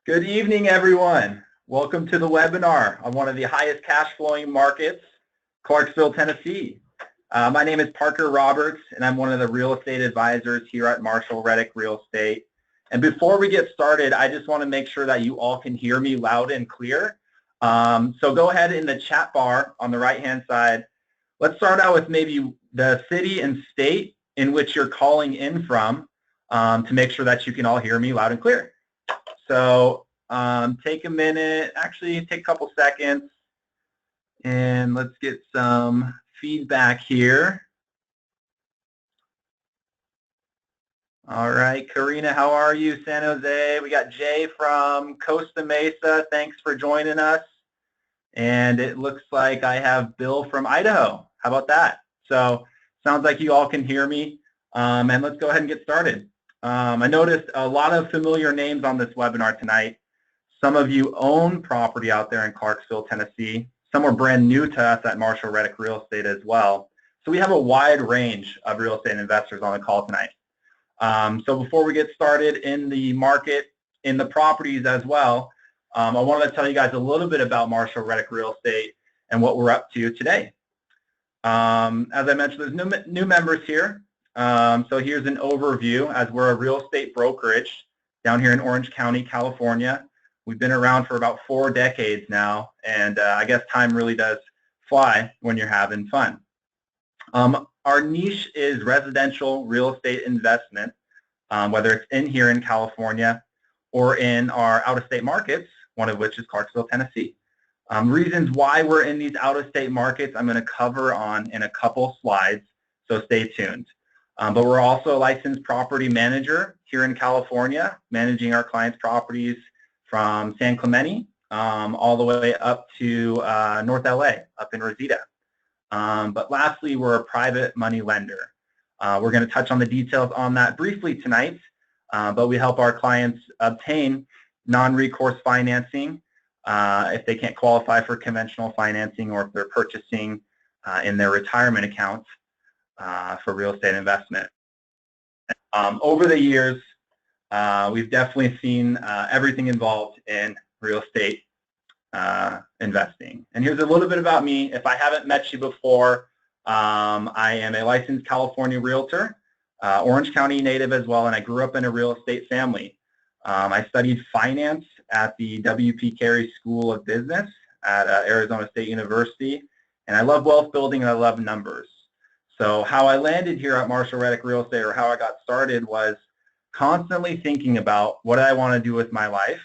Good evening, everyone. Welcome to the webinar on one of the highest cash flowing markets, Clarksville, Tennessee. My name is Parker Roberts, and I'm one of the real estate advisors here at Marshall Reddick Real Estate. And before we get started, I just want to make sure that you all can hear me loud and clear. So go ahead in the chat bar on the right-hand side. Let's start out with maybe the city and state in which you're calling in from to make sure that you can all hear me loud and clear. So take a minute, actually take a couple seconds, and let's get some feedback here. All right, Karina, how are you? San Jose. We got Jay from Costa Mesa. Thanks for joining us. And it looks like I have Bill from Idaho. How about that? So sounds like you all can hear me. And let's go ahead and get started. I noticed a lot of familiar names on this webinar tonight. Some of you own property out there in Clarksville, Tennessee. Some are brand new to us at Marshall Reddick Real Estate as well. So we have a wide range of real estate investors on the call tonight. So before we get started in the market, in the properties as well, I wanted to tell you guys a little bit about Marshall Reddick Real Estate and what we're up to today. As I mentioned, there's new members here. So here's an overview, as we're a real estate brokerage down here in Orange County, California. We've been around for about 4 decades now, and I guess time really does fly when you're having fun. Our niche is residential real estate investment, whether it's in here in California or in our out-of-state markets, one of which is Clarksville, Tennessee. Reasons why we're in these out-of-state markets I'm going to cover on in a couple slides, so stay tuned. But we're also a licensed property manager here in California, managing our clients' properties from San Clemente all the way up to North LA, up in Reseda. But lastly, we're a private money lender. We're going to touch on the details on that briefly tonight, but we help our clients obtain non-recourse financing if they can't qualify for conventional financing or if they're purchasing in their retirement accounts for real estate investment. Over the years, we've definitely seen everything involved in real estate investing. And here's a little bit about me. If I haven't met you before, I am a licensed California realtor, Orange County native as well, and I grew up in a real estate family. I studied finance at the W.P. Carey School of Business at Arizona State University, and I love wealth building and I love numbers. So how I landed here at Marshall Reddick Real Estate, or how I got started, was constantly thinking about what I want to do with my life,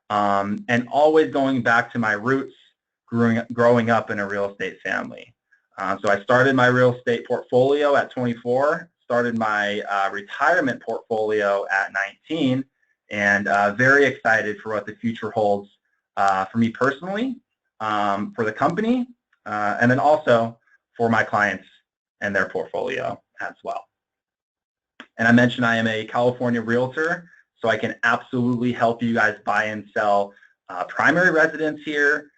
and always going back to my roots, growing up in a real estate family. So I started my real estate portfolio at 24, started my retirement portfolio at 19, and very excited for what the future holds for me personally, for the company, and then also for my clients and their portfolio as well. And I mentioned I am a California realtor, so I can absolutely help you guys buy and sell primary residence here,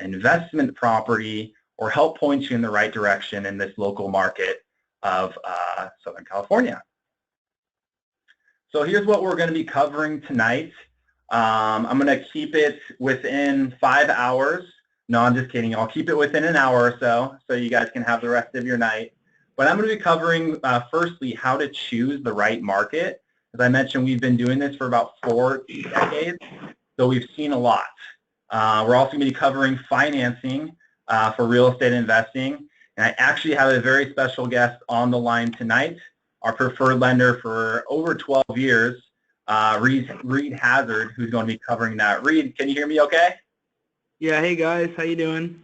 investment property, or help point you in the right direction in this local market of Southern California. So here's what we're going to be covering tonight. I'm going to keep it within 5 hours. No, I'm just kidding. I'll keep it within an hour or so you guys can have the rest of your night. But I'm going to be covering, firstly, how to choose the right market. As I mentioned, we've been doing this for about 4 decades, so we've seen a lot. We're also going to be covering financing for real estate investing. And I actually have a very special guest on the line tonight, our preferred lender for over 12 years, Reed Hazard, who's going to be covering that. Reed, can you hear me okay? Yeah, hey guys, how you doing?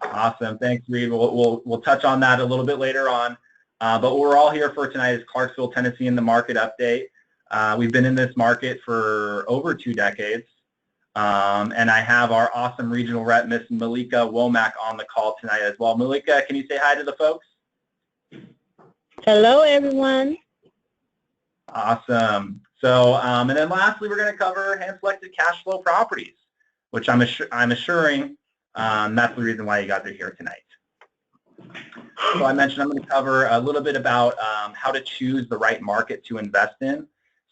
Awesome, thanks Reed. We'll touch on that a little bit later on. But what we're all here for tonight is Clarksville, Tennessee, in the market update. We've been in this market for over 2 decades. And I have our awesome regional rep, Miss Malika Womack, on the call tonight as well. Malika, can you say hi to the folks? Hello, everyone. Awesome. So, and then lastly, we're going to cover hand-selected cash flow properties, which I'm assuring that's the reason why you guys are here tonight. So I mentioned I'm going to cover a little bit about how to choose the right market to invest in,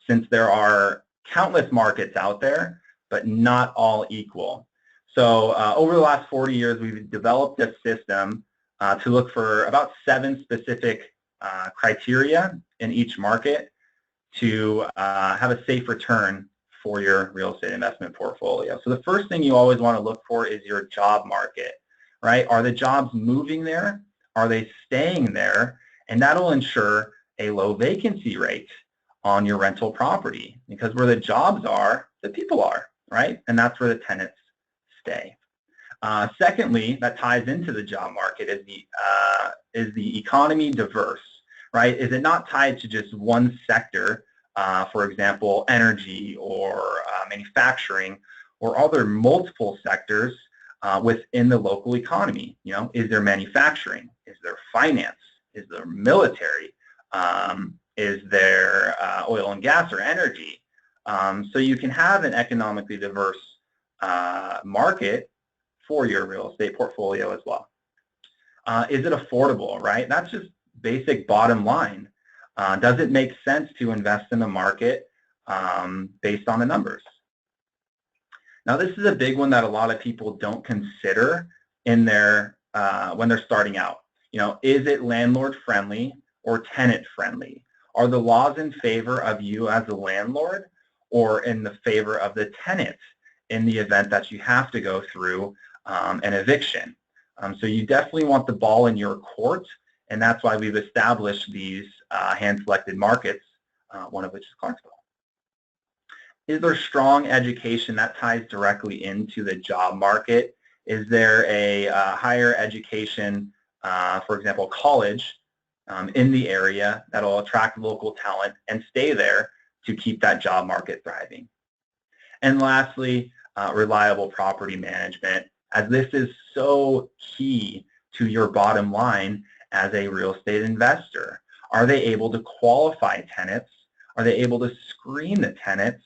since there are countless markets out there, but not all equal. So over the last 40 years, we've developed a system to look for about 7 specific criteria in each market to have a safe return for your real estate investment portfolio. So the first thing you always want to look for is your job market, right? Are the jobs moving there? Are they staying there? And that'll ensure a low vacancy rate on your rental property, because where the jobs are, the people are, right? And that's where the tenants stay. Secondly, that ties into the job market, is the economy diverse, right? Is it not tied to just one sector, for example, energy or manufacturing, or other multiple sectors within the local economy? You know, is there manufacturing? Is there finance? Is there military? Is there oil and gas or energy? So you can have an economically diverse market for your real estate portfolio as well. Is it affordable, right? That's just basic bottom line. Does it make sense to invest in the market based on the numbers? Now, this is a big one that a lot of people don't consider in their when they're starting out. You know, is it landlord friendly or tenant friendly? Are the laws in favor of you as a landlord or in the favor of the tenant in the event that you have to go through an eviction? So you definitely want the ball in your court, and that's why we've established these hand-selected markets, one of which is Clarksville. Is there strong education that ties directly into the job market? Is there a higher education, for example, college in the area that will attract local talent and stay there to keep that job market thriving? And lastly, reliable property management, as this is so key to your bottom line as a real estate investor. Are they able to qualify tenants? Are they able to screen the tenants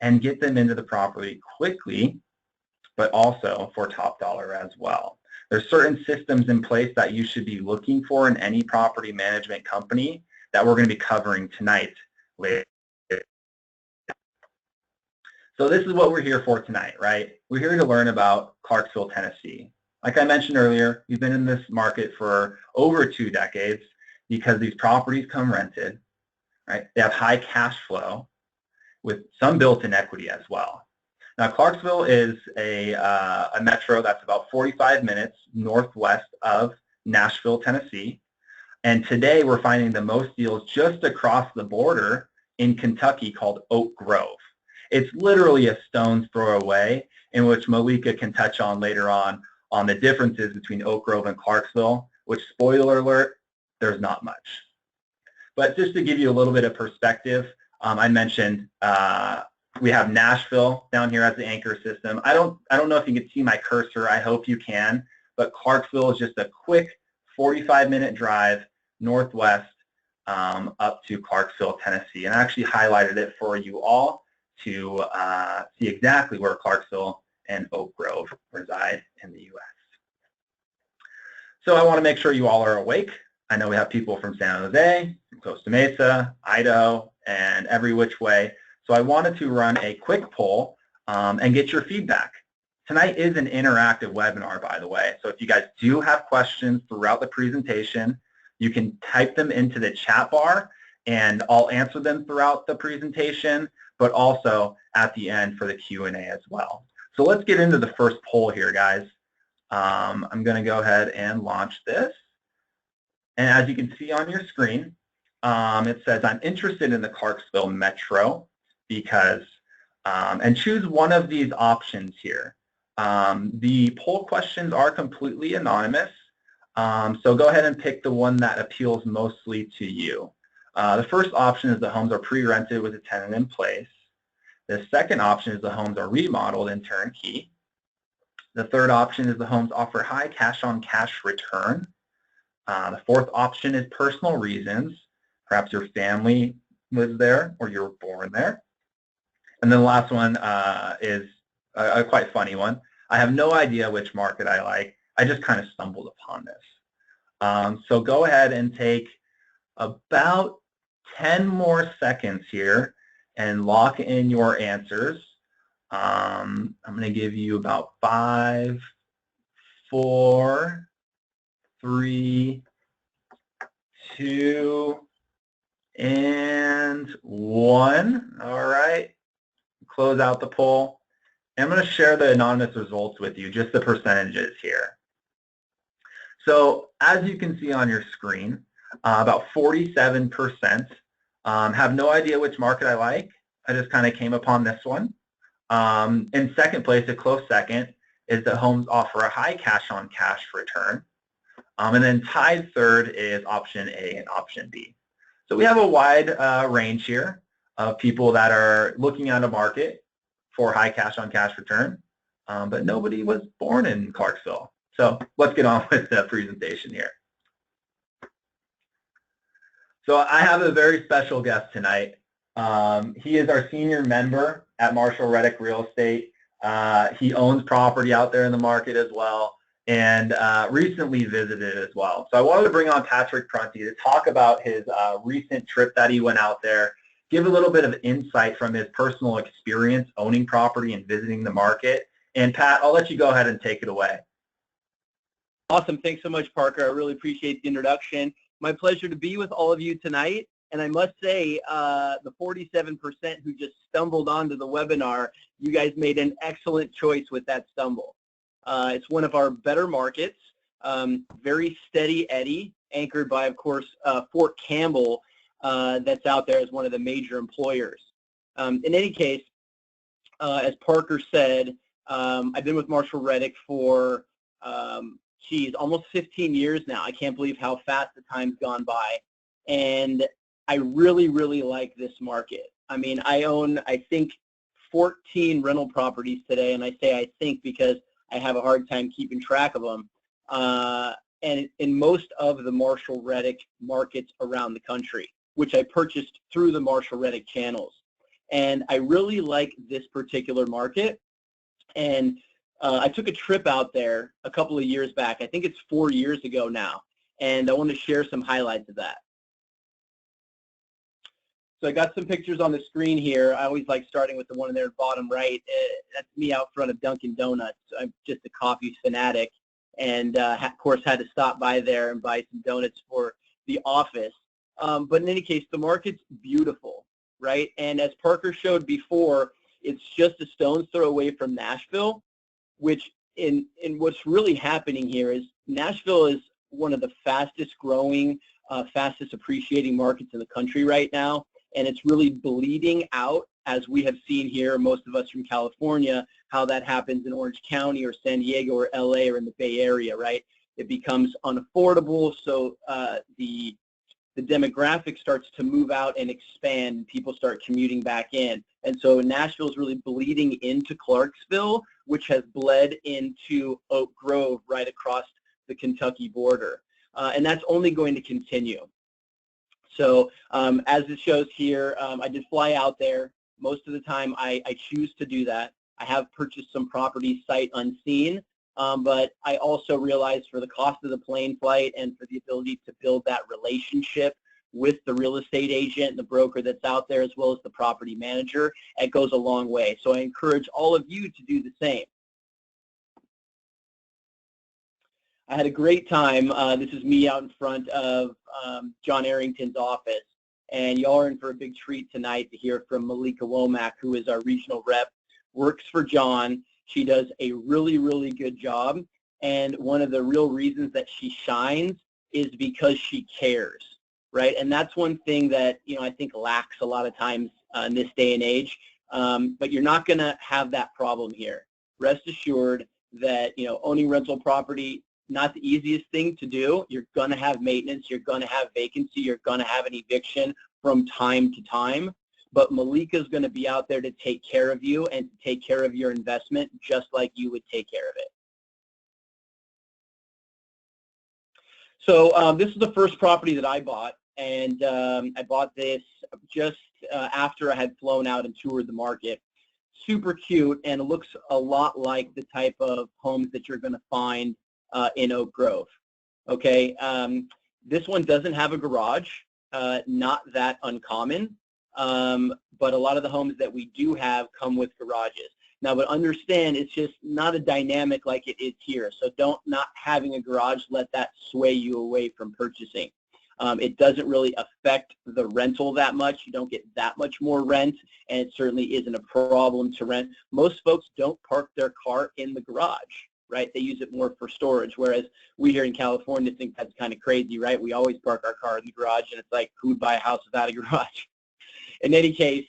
and get them into the property quickly, but also for top dollar as well? There's certain systems in place that you should be looking for in any property management company that we're going to be covering tonight later. So this is what we're here for tonight, right? We're here to learn about Clarksville, Tennessee. Like I mentioned earlier, we've been in this market for over 2 decades because these properties come rented, right? They have high cash flow with some built-in equity as well. Now, Clarksville is a metro that's about 45 minutes northwest of Nashville, Tennessee. And today we're finding the most deals just across the border in Kentucky called Oak Grove. It's literally a stone's throw away, in which Malika can touch on later on the differences between Oak Grove and Clarksville, which, spoiler alert, there's not much. But just to give you a little bit of perspective, I mentioned we have Nashville down here as the anchor system. I don't know if you can see my cursor. I hope you can. But Clarksville is just a quick 45-minute drive northwest up to Clarksville, Tennessee. And I actually highlighted it for you all to see exactly where Clarksville and Oak Grove reside in the U.S. So I want to make sure you all are awake. I know we have people from San Jose, from Costa Mesa, Idaho, and every which way. So I wanted to run a quick poll and get your feedback. Tonight is an interactive webinar, by the way. So if you guys do have questions throughout the presentation, you can type them into the chat bar, and I'll answer them throughout the presentation, but also at the end for the Q&A as well. So let's get into the first poll here, guys. I'm going to go ahead and launch this. And as you can see on your screen, it says, I'm interested in the Clarksville Metro because, and choose one of these options here. The poll questions are completely anonymous, so go ahead and pick the one that appeals mostly to you. The first option is the homes are pre-rented with a tenant in place. The second option is the homes are remodeled and turnkey. The third option is the homes offer high cash-on-cash return. The fourth option is personal reasons. Perhaps your family lives there or you were born there. And then the last one is a quite funny one. I have no idea which market I like. I just kind of stumbled upon this. So go ahead and take about 10 more seconds here and lock in your answers. I'm going to give you about 5, 4, 3, 2, and 1. All right. Close out the poll. And I'm going to share the anonymous results with you, just the percentages here. So as you can see on your screen, about 47% have no idea which market I like. I just kind of came upon this one. In second place, a close second, is that homes offer a high cash-on-cash return. And then tied third is option A and option B. So we have a wide range here of people that are looking at a market for high cash-on-cash return, but nobody was born in Clarksville. So let's get on with the presentation here. So I have a very special guest tonight. He is our senior member at Marshall Reddick Real Estate. He owns property out there in the market as well, and recently visited as well. So I wanted to bring on Patrick Prunty to talk about his recent trip that he went out there, give a little bit of insight from his personal experience owning property and visiting the market. And Pat, I'll let you go ahead and take it away. Awesome. Thanks so much, Parker. I really appreciate the introduction. My pleasure to be with all of you tonight. And I must say, the 47% who just stumbled onto the webinar, you guys made an excellent choice with that stumble. It's one of our better markets, very steady Eddie, anchored by, of course, Fort Campbell, that's out there as one of the major employers. In any case, as Parker said, I've been with Marshall Reddick for, almost 15 years now. I can't believe how fast the time's gone by. And I really, really like this market. I mean, I own, I think, 14 rental properties today, and I say I think because I have a hard time keeping track of them. And in most of the Marshall Reddick markets around the country, which I purchased through the Marshall Reddick channels. And I really like this particular market. And I took a trip out there a couple of years back. I think it's 4 years ago now. And I want to share some highlights of that. So I got some pictures on the screen here. I always like starting with the one in there bottom right. That's me out front of Dunkin' Donuts. I'm just a coffee fanatic. And of course had to stop by there and buy some donuts for the office. But in any case, the market's beautiful, right? And as Parker showed before, it's just a stone's throw away from Nashville, which in what's really happening here is Nashville is one of the fastest growing, fastest appreciating markets in the country right now. And it's really bleeding out, as we have seen here, most of us from California, how that happens in Orange County or San Diego or LA or in the Bay Area, right? It becomes unaffordable, so the demographic starts to move out and expand, and people start commuting back in. And so Nashville is really bleeding into Clarksville, which has bled into Oak Grove right across the Kentucky border. And that's only going to continue. So as it shows here, I did fly out there. Most of the time I choose to do that. I have purchased some properties sight unseen, but I also realized for the cost of the plane flight and for the ability to build that relationship with the real estate agent and the broker that's out there, as well as the property manager, it goes a long way. So I encourage all of you to do the same. I had a great time. This is me out in front of John Arrington's office, and y'all are in for a big treat tonight to hear from Malika Womack, who is our regional rep, works for John. She does a really, really good job, and one of the real reasons that she shines is because she cares, right? And that's one thing that, you know, I think lacks a lot of times in this day and age, but you're not going to have that problem here. Rest assured that, you know, owning rental property, not the easiest thing to do. You're going to have maintenance, you're going to have vacancy, you're going to have an eviction from time to time. But Malika is going to be out there to take care of you and to take care of your investment just like you would take care of it. So this is the first property that I bought, and I bought this just after I had flown out and toured the market. Super cute, and it looks a lot like the type of homes that you're going to find in Oak Grove. Okay, this one doesn't have a garage, not that uncommon, but a lot of the homes that we do have come with garages. Now, but understand it's just not a dynamic like it is here. So don't not having a garage, let that sway you away from purchasing. It doesn't really affect the rental that much. You don't get that much more rent, and it certainly isn't a problem to rent. Most folks don't park their car in the garage, right? They use it more for storage, whereas we here in California think that's kind of crazy, right? We always park our car in the garage, and it's like, who would buy a house without a garage? In any case,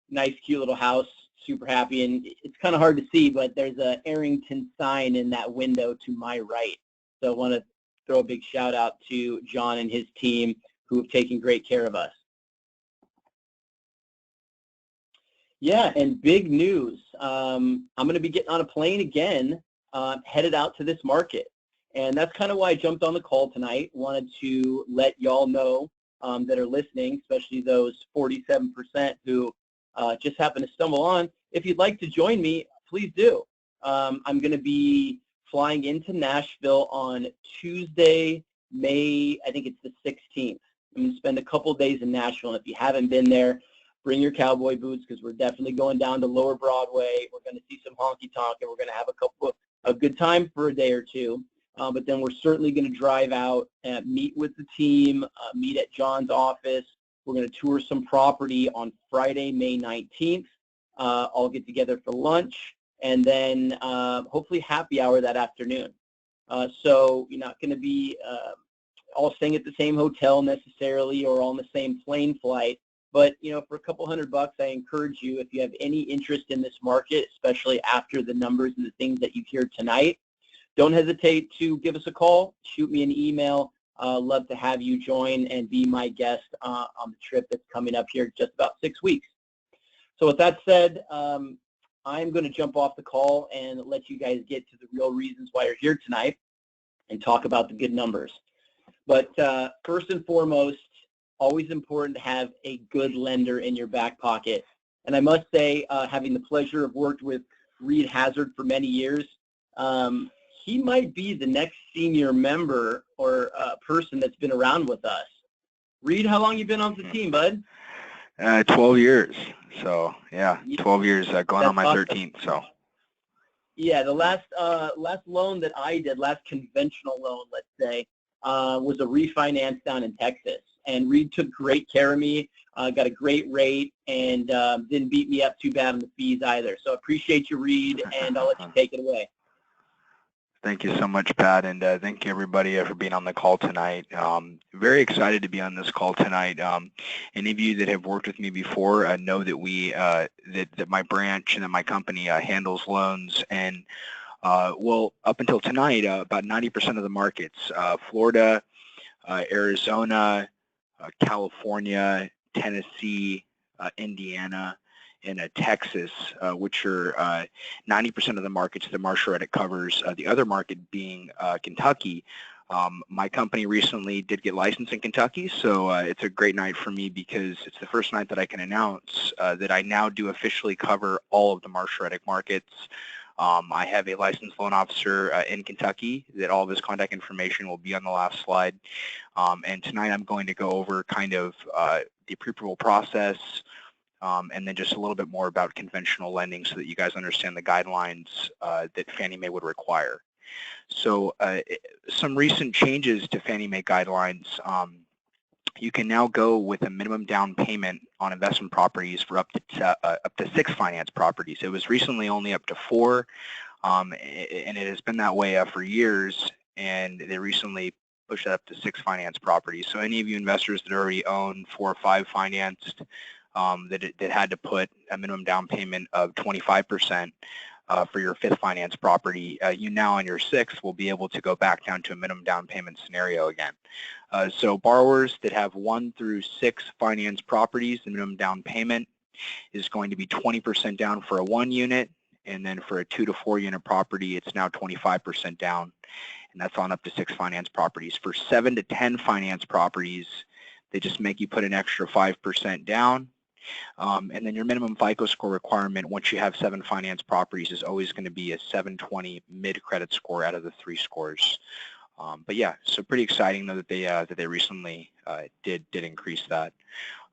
nice, cute little house, super happy, and it's kind of hard to see, but there's a Arrington sign in that window to my right. So I want to throw a big shout out to John and his team who have taken great care of us. Yeah, and big news. I'm going to be getting on a plane again, headed out to this market. And that's kind of why I jumped on the call tonight. Wanted to let y'all know that are listening, especially those 47% who just happen to stumble on. If you'd like to join me, please do. I'm going to be flying into Nashville on Tuesday, I think it's the 16th. I'm going to spend a couple days in Nashville, and if you haven't been there, bring your cowboy boots because we're definitely going down to Lower Broadway. We're going to see some honky-tonk, and we're going to have a good time for a day or two. But then we're certainly going to drive out and meet with the team, meet at John's office. We're going to tour some property on Friday, May 19th. All get together for lunch, and then hopefully happy hour that afternoon. So you're not going to be all staying at the same hotel necessarily or on the same plane flight. But, you know, for a couple $100, I encourage you, if you have any interest in this market, especially after the numbers and the things that you hear tonight, don't hesitate to give us a call, shoot me an email. Love to have you join and be my guest on the trip that's coming up here in just about 6 weeks. So with that said, I'm going to jump off the call and let you guys get to the real reasons why you're here tonight and talk about the good numbers. But first and foremost, always important to have a good lender in your back pocket. And I must say, having the pleasure of worked with Reed Hazard for many years, he might be the next senior member or person that's been around with us. Reed, how long you been on the team, bud? 12 years. So, yeah, 12 years going on my awesome. 13th. So. Yeah, the last loan that I did, last conventional loan, let's say, was a refinance down in Texas. And Reed took great care of me, got a great rate, and didn't beat me up too bad on the fees either. So appreciate you, Reed, and I'll let you take it away. Thank you so much, Pat, and thank you, everybody, for being on the call tonight. Very excited to be on this call tonight. Any of you that have worked with me before know that that my branch and that my company handles loans, and well, up until tonight, about 90% of the markets, Florida, Arizona, California, Tennessee, Indiana, and Texas, which are 90% of the markets that Marshall Reddick covers, the other market being Kentucky. My company recently did get licensed in Kentucky, so it's a great night for me because it's the first night that I can announce that I now do officially cover all of the Marshall Reddick markets. I have a licensed loan officer in Kentucky that all of his contact information will be on the last slide. And tonight I'm going to go over kind of the pre-approval process, and then just a little bit more about conventional lending so that you guys understand the guidelines that Fannie Mae would require. So some recent changes to Fannie Mae guidelines. You can now go with a minimum down payment on investment properties for up to 6 finance properties. It was recently only up to 4, and it has been that way for years, and they recently pushed it up to 6 finance properties. So any of you investors that already own 4 or 5 financed, that had to put a minimum down payment of 25% for your 5th finance property, you now on your 6th will be able to go back down to a minimum down payment scenario again. So borrowers that have 1 through 6 finance properties, the minimum down payment is going to be 20% down for a 1 unit, and then for a 2 to 4 unit property, it's now 25% down, and that's on up to 6 finance properties. For 7 to 10 finance properties, they just make you put an extra 5% down. And then your minimum FICO score requirement once you have 7 finance properties is always going to be a 720 mid-credit score out of the 3 scores. But yeah, so pretty exciting though that they recently did increase that.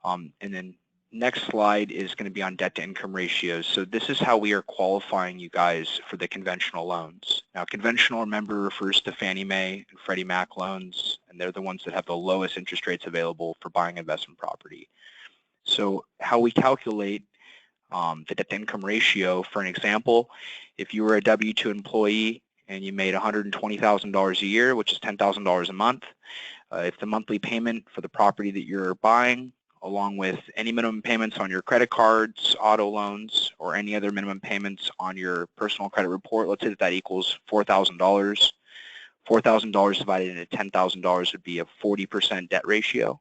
And then next slide is going to be on debt-to-income ratios. So this is how we are qualifying you guys for the conventional loans. Now, conventional, remember, refers to Fannie Mae and Freddie Mac loans, and they're the ones that have the lowest interest rates available for buying investment property. So how we calculate the debt-to-income ratio, for an example, if you were a W-2 employee and you made $120,000 a year, which is $10,000 a month, if the monthly payment for the property that you're buying, along with any minimum payments on your credit cards, auto loans, or any other minimum payments on your personal credit report, let's say that equals $4,000. $4,000 divided into $10,000 would be a 40% debt ratio,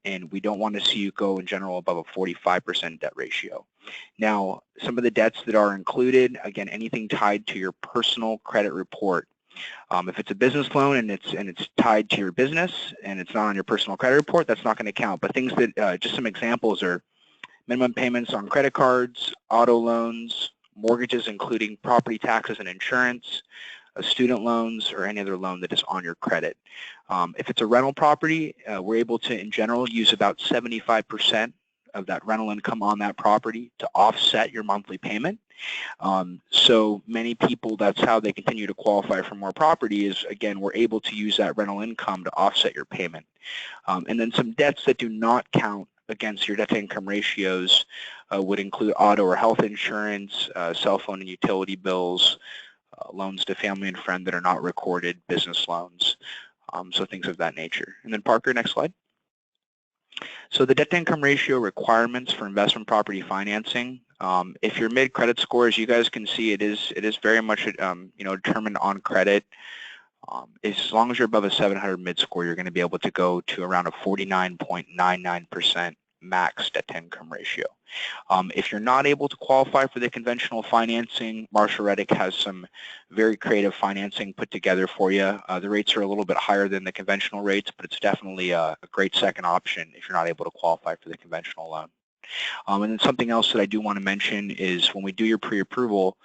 and we don't want to see you go in general above a 45% debt ratio. Now, some of the debts that are included, again, anything tied to your personal credit report. If it's a business loan and it's tied to your business and it's not on your personal credit report, that's not going to count. But things that, just some examples are minimum payments on credit cards, auto loans, mortgages including property taxes and insurance, student loans, or any other loan that is on your credit. If it's a rental property, we're able to, in general, use about 75% of that rental income on that property to offset your monthly payment. So many people, that's how they continue to qualify for more property is, again, we're able to use that rental income to offset your payment. And then some debts that do not count against your debt-to-income ratios would include auto or health insurance, cell phone and utility bills, loans to family and friend that are not recorded, business loans, so things of that nature. And then Parker, next slide. So the debt-to-income ratio requirements for investment property financing, if you're mid-credit score, as you guys can see, it is very much determined on credit. As long as you're above a 700 mid-score, you're going to be able to go to around a 49.99% max debt-to-income ratio. If you're not able to qualify for the conventional financing, Marshall Reddick has some very creative financing put together for you. The rates are a little bit higher than the conventional rates, but it's definitely a great second option if you're not able to qualify for the conventional loan. And then something else that I do want to mention is when we do your pre-approval,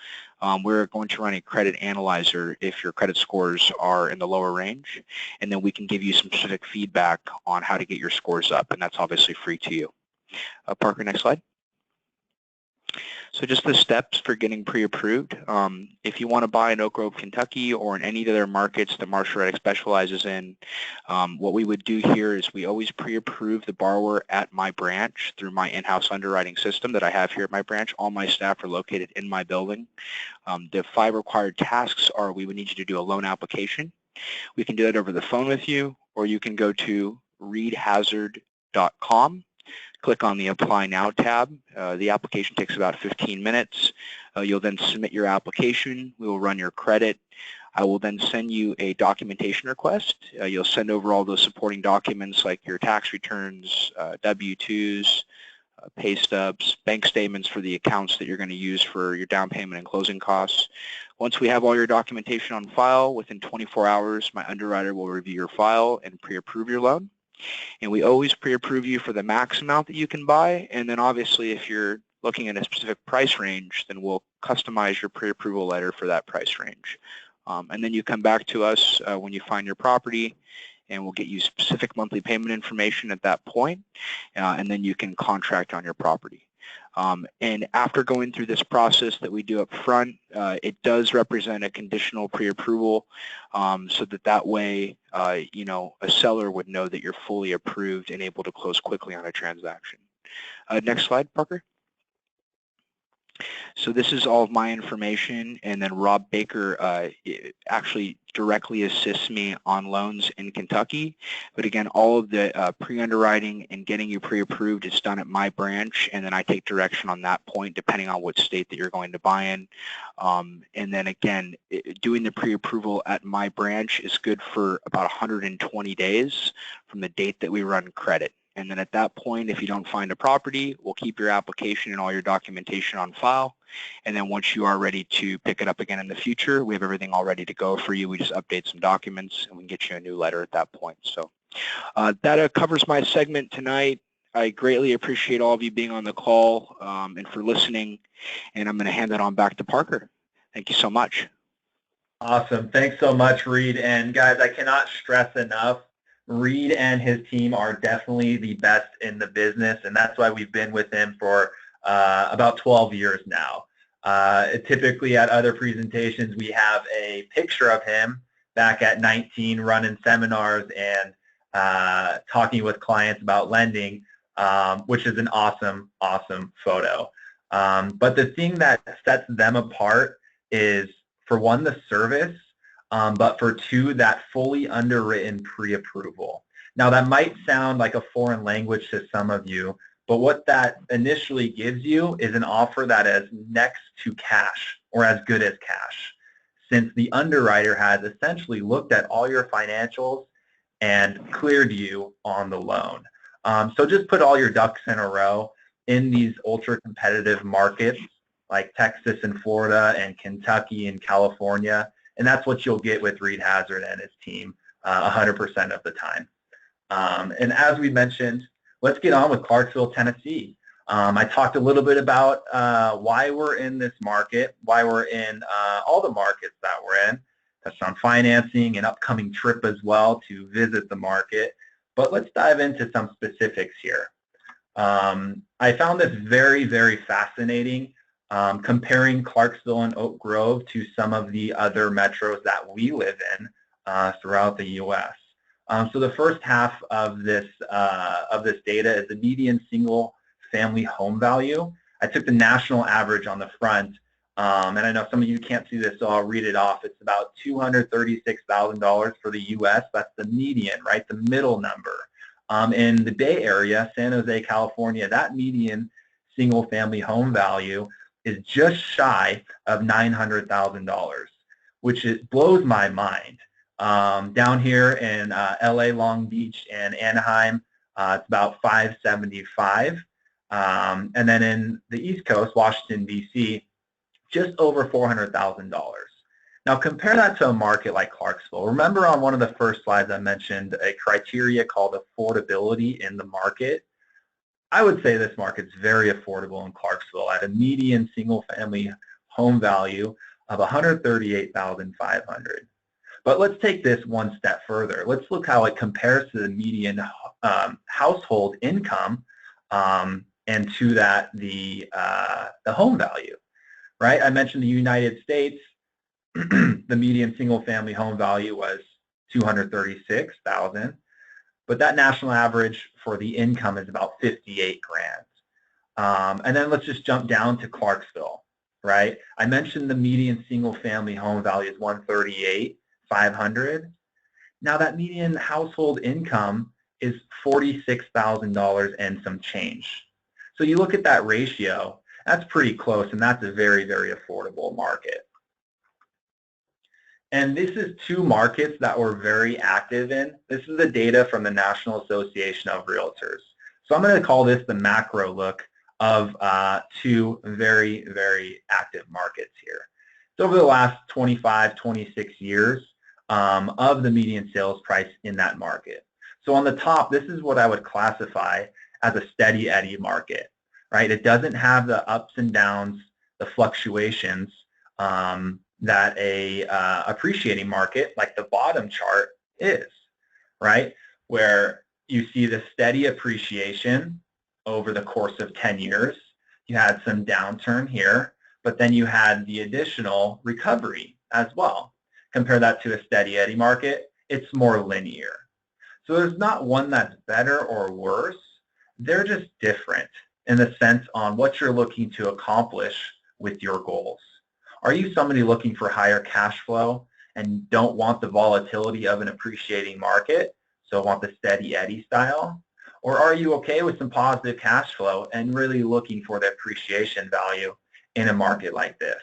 we're going to run a credit analyzer if your credit scores are in the lower range, and then we can give you some specific feedback on how to get your scores up, and that's obviously free to you. Parker, next slide. So just the steps for getting pre-approved. If you want to buy in Oak Grove, Kentucky, or in any other markets that Marshall Reddick specializes in, what we would do here is we always pre-approve the borrower at my branch through my in-house underwriting system that I have here at my branch. All my staff are located in my building. The 5 required tasks are we would need you to do a loan application. We can do that over the phone with you, or you can go to readhazard.com. Click on the Apply Now tab. The application takes about 15 minutes. You'll then submit your application. We will run your credit. I will then send you a documentation request. You'll send over all those supporting documents like your tax returns, W-2s, pay stubs, bank statements for the accounts that you're going to use for your down payment and closing costs. Once we have all your documentation on file, within 24 hours, my underwriter will review your file and pre-approve your loan. And we always pre-approve you for the max amount that you can buy, and then obviously if you're looking at a specific price range, then we'll customize your pre-approval letter for that price range. And then you come back to us when you find your property, and we'll get you specific monthly payment information at that point, and then you can contract on your property. And after going through this process that we do up front, it does represent a conditional pre-approval, so that way, a seller would know that you're fully approved and able to close quickly on a transaction. Next slide, Parker. So this is all of my information, and then Rob Baker actually directly assists me on loans in Kentucky. But again, all of the pre-underwriting and getting you pre-approved is done at my branch, and then I take direction on that point depending on what state that you're going to buy in. And then again, doing the pre-approval at my branch is good for about 120 days from the date that we run credit. And then at that point, if you don't find a property, we'll keep your application and all your documentation on file. And then once you are ready to pick it up again in the future, we have everything all ready to go for you. We just update some documents and we can get you a new letter at that point. So that covers my segment tonight. I greatly appreciate all of you being on the call and for listening. And I'm going to hand that on back to Parker. Thank you so much. Awesome. Thanks so much, Reed. And guys, I cannot stress enough Reed and his team are definitely the best in the business, and that's why we've been with him for about 12 years now. Typically at other presentations, we have a picture of him back at 19 running seminars and talking with clients about lending, which is an awesome, awesome photo. But the thing that sets them apart is, for one, the service, but for two, that fully underwritten pre-approval. Now, that might sound like a foreign language to some of you, but what that initially gives you is an offer that is next to cash or as good as cash, since the underwriter has essentially looked at all your financials and cleared you on the loan. So just put all your ducks in a row in these ultra-competitive markets like Texas and Florida and Kentucky and California, and that's what you'll get with Reed Hazard and his team 100% of the time. And as we mentioned, let's get on with Clarksville, Tennessee. I talked a little bit about why we're in this market, why we're in all the markets that we're in. Touched on financing, an upcoming trip as well to visit the market. But let's dive into some specifics here. I found this very, very fascinating, comparing Clarksville and Oak Grove to some of the other metros that we live in throughout the U.S. So the first half of this data is the median single-family home value. I took the national average on the front, and I know some of you can't see this, so I'll read it off. It's about $236,000 for the U.S. That's the median, right? The middle number. In the Bay Area, San Jose, California, that median single-family home value is just shy of $900,000, which blows my mind. Down here in LA, Long Beach, and Anaheim, it's about $575,000. And then in the East Coast, Washington, D.C., just over $400,000. Now compare that to a market like Clarksville. Remember on one of the first slides I mentioned a criteria called affordability in the market. I would say this market's very affordable in Clarksville at a median single-family home value of $138,500. But let's take this one step further. Let's look how it compares to the median household income and to that the home value, right? I mentioned the United States. The median single-family home value was $236,000, but that national average for the income is about $58,000. And then let's just jump down to Clarksville, right? I mentioned the median single-family home value is $138,500. Now that median household income is $46,000 and some change. So you look at that ratio, that's pretty close, and that's a very, very affordable market. And this is two markets that we're very active in. This is the data from the National Association of Realtors. So I'm going to call this the macro look of two very, very active markets here. So over the last 25, 26 years of the median sales price in that market. So on the top, this is what I would classify as a steady Eddie market, right? It doesn't have the ups and downs, the fluctuations that a appreciating market like the bottom chart is, right? Where you see the steady appreciation over the course of 10 years. You had some downturn here, but then you had the additional recovery as well. Compare that to a steady Eddie market, it's more linear. So there's not one that's better or worse. They're just different in the sense on what you're looking to accomplish with your goals. Are you somebody looking for higher cash flow and don't want the volatility of an appreciating market, so want the steady Eddie style? Or are you okay with some positive cash flow and really looking for the appreciation value in a market like this?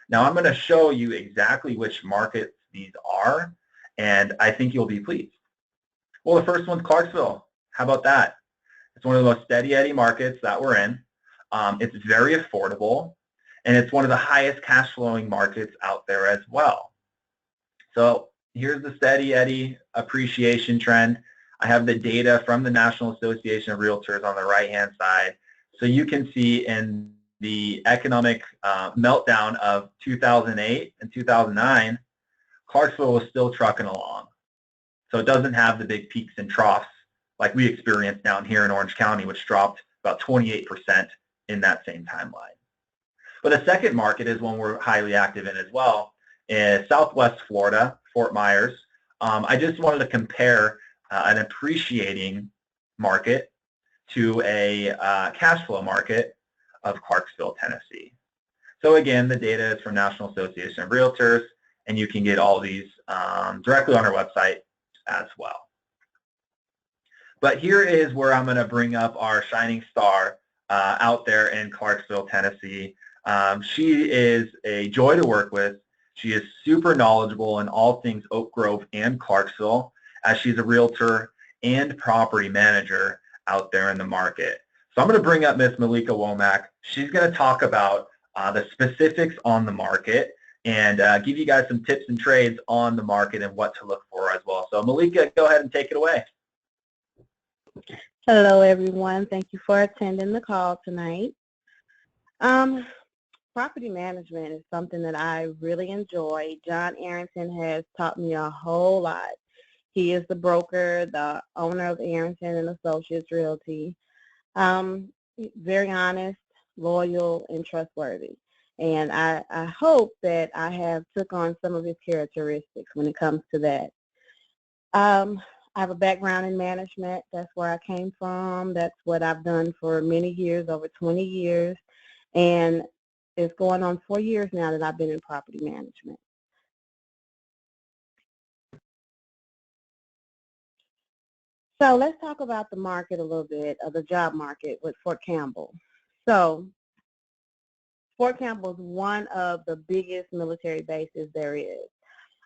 Now I'm going to show you exactly which markets these are, and I think you'll be pleased. Well, the first one's Clarksville. How about that? It's one of the most steady Eddie markets that we're in. It's very affordable, and it's one of the highest cash flowing markets out there as well. So here's the steady Eddie appreciation trend. I have the data from the National Association of Realtors on the right-hand side. So you can see in the economic meltdown of 2008 and 2009, Clarksville was still trucking along. So it doesn't have the big peaks and troughs like we experienced down here in Orange County, which dropped about 28% in that same timeline. But the second market is one we're highly active in as well, is Southwest Florida, Fort Myers. I just wanted to compare an appreciating market to a cash flow market of Clarksville, Tennessee. So again, the data is from National Association of Realtors, and you can get all these directly on our website as well. But here is where I'm going to bring up our shining star out there in Clarksville, Tennessee. She is a joy to work with. She is super knowledgeable in all things Oak Grove and Clarksville, as she's a realtor and property manager out there in the market. So I'm going to bring up Miss Malika Womack. She's going to talk about the specifics on the market and give you guys some tips and trades on the market and what to look for as well. So Malika, go ahead and take it away. Hello, everyone. Thank you for attending the call tonight. Property management is something that I really enjoy. John Arrington has taught me a whole lot. He is the broker, the owner of Arrington and Associates Realty. Very honest, loyal, and trustworthy. And I hope that I have took on some of his characteristics when it comes to that. I have a background in management. That's where I came from. That's what I've done for many years, over 20 years. And it's going on 4 years now that I've been in property management. So let's talk about the market a little bit, of the job market with Fort Campbell. So Fort Campbell is one of the biggest military bases there is.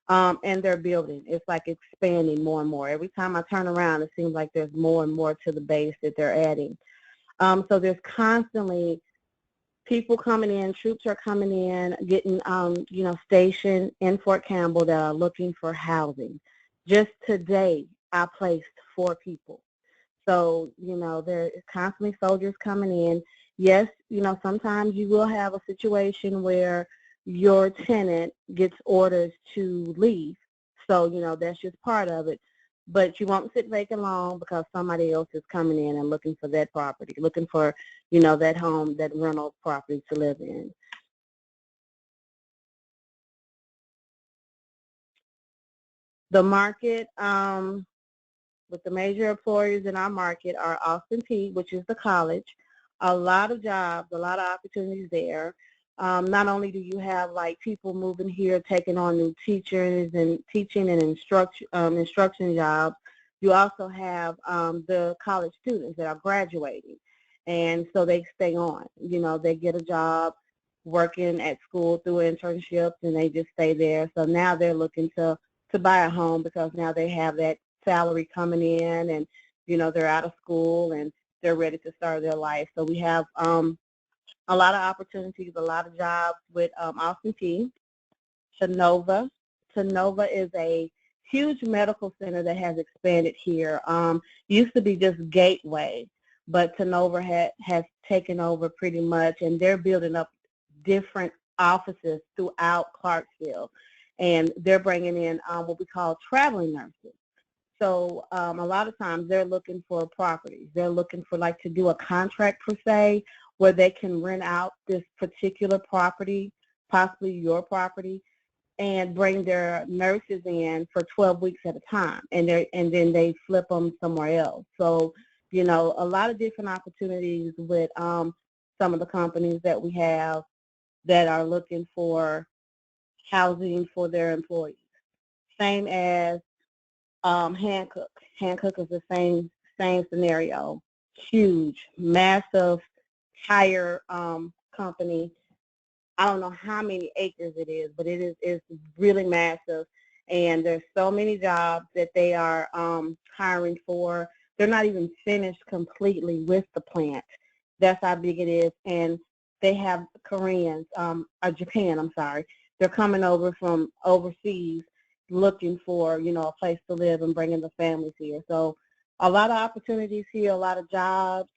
And they're building. It's like expanding more and more. Every time I turn around, it seems like there's more and more to the base that they're adding. So there's constantly people coming in, troops are coming in, getting, stationed in Fort Campbell that are looking for housing. Just today, I placed 4 people. So, there is constantly soldiers coming in. Yes, sometimes you will have a situation where your tenant gets orders to leave. So, that's just part of it. But you won't sit vacant long because somebody else is coming in and looking for that property, looking for, that home, that rental property to live in. The market, with the major employers in our market are Austin Peay, which is the college. A lot of jobs, a lot of opportunities there. Not only do you have people moving here, taking on new teachers and teaching and instruction jobs, you also have the college students that are graduating, and so they stay on. They get a job working at school through internships, and they just stay there. So now they're looking to buy a home because now they have that salary coming in, and they're out of school and they're ready to start their life. So we have a lot of opportunities, a lot of jobs with Austin Peay. Tennova is a huge medical center that has expanded here. Used to be just Gateway, but Tennova has taken over pretty much, and they're building up different offices throughout Clarksville, and they're bringing in what we call traveling nurses. So a lot of times they're looking for properties. They're looking for to do a contract per se, where they can rent out this particular property, possibly your property, and bring their nurses in for 12 weeks at a time, and then they flip them somewhere else. So, a lot of different opportunities with some of the companies that we have that are looking for housing for their employees. Same as Hancock. Hancock is the same scenario. Huge, massive tire company. I don't know how many acres it is, but it's really massive, and there's so many jobs that they are hiring for. They're not even finished completely with the plant. That's how big it is, and they have Koreans, or Japan, I'm sorry. They're coming over from overseas looking for, a place to live and bringing the families here. So a lot of opportunities here, a lot of jobs,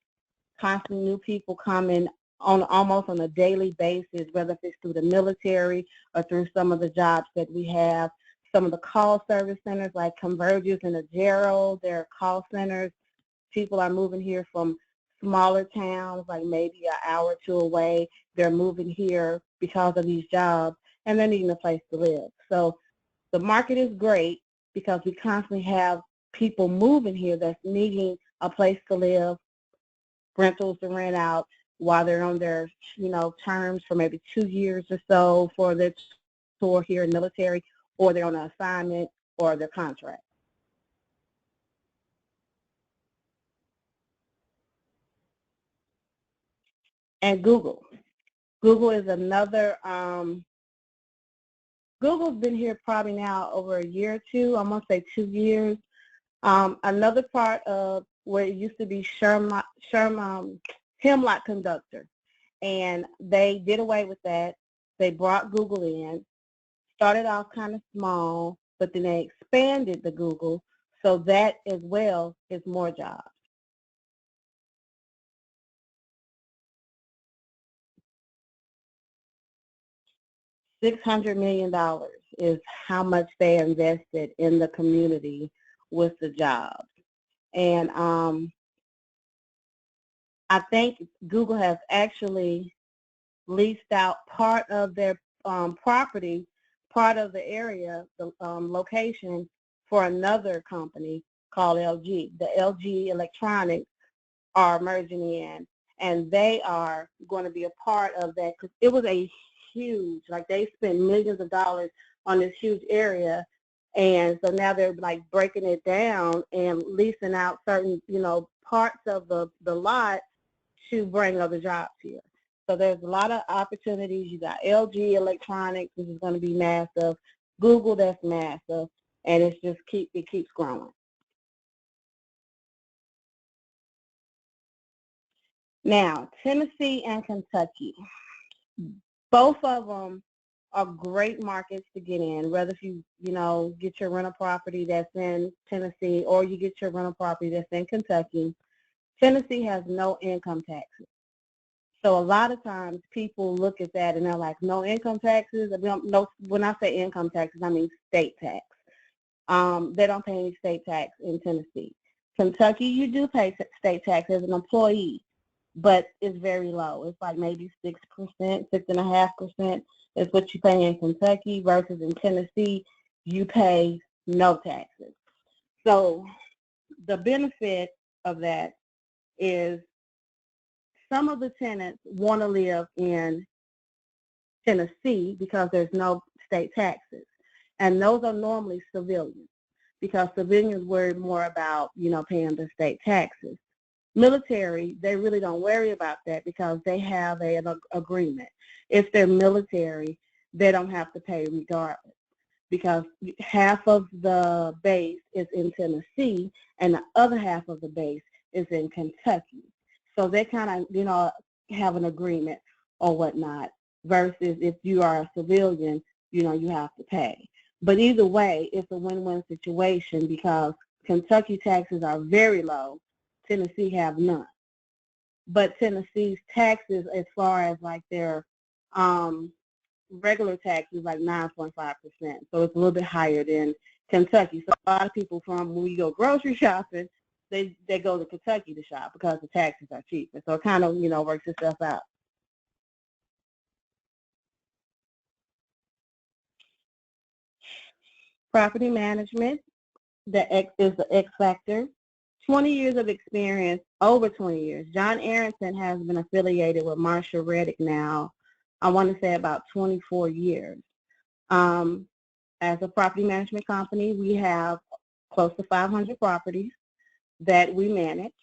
constantly new people coming on almost on a daily basis, whether if it's through the military or through some of the jobs that we have. some of the call service centers like Convergys and Agero, they're call centers. People are moving here from smaller towns, like maybe an hour or two away. They're moving here because of these jobs, and they're needing a place to live. So the market is great because we constantly have people moving here that's needing a place to live, rentals to rent out while they're on their, terms for maybe 2 years or so for their tour here in military, or they're on an assignment or their contract. And Google. Google is another, Google's been here probably now over a year or two, I'm going to say 2 years. Another part of where it used to be Hemlock Conductor, and they did away with that. They brought Google in, started off kind of small, but then they expanded the Google, so that as well is more jobs. $600 million is how much they invested in the community with the jobs. And I think Google has actually leased out part of their property, part of the area, the location, for another company called LG. The LG Electronics are merging in, and they are going to be a part of that, because it was a huge, like they spent millions of dollars on this huge area, and so now they're like breaking it down and leasing out certain, parts of the lot to bring other jobs here. So there's a lot of opportunities. You got LG Electronics, which is going to be massive. Google, that's massive, and it keeps growing. Now, Tennessee and Kentucky, both of them are great markets to get in, whether if you, get your rental property that's in Tennessee or you get your rental property that's in Kentucky. Tennessee has no income taxes. So a lot of times people look at that and they're like, no income taxes? No, when I say income taxes, I mean state tax. They don't pay any state tax in Tennessee. Kentucky, you do pay state tax as an employee, but it's very low. It's like maybe 6%, 6.5% is what you pay in Kentucky, versus in Tennessee, you pay no taxes. So the benefit of that is some of the tenants want to live in Tennessee because there's no state taxes. And those are normally civilians, because civilians worry more about, paying the state taxes. Military, they really don't worry about that because they have an agreement. If they're military, they don't have to pay regardless, because half of the base is in Tennessee and the other half of the base is in Kentucky. So they kind of, have an agreement or whatnot, versus if you are a civilian, you have to pay. But either way, it's a win-win situation, because Kentucky taxes are very low. Tennessee have none. But Tennessee's taxes, as far as like their regular taxes, like 9.5%. So it's a little bit higher than Kentucky. So a lot of people when we go grocery shopping, they go to Kentucky to shop because the taxes are cheaper. So it kind of, works itself out. Property management, is the X factor. 20 years of experience, over 20 years. John Aronson has been affiliated with Marshall Reddick now, I want to say about 24 years. As a property management company, we have close to 500 properties that we manage.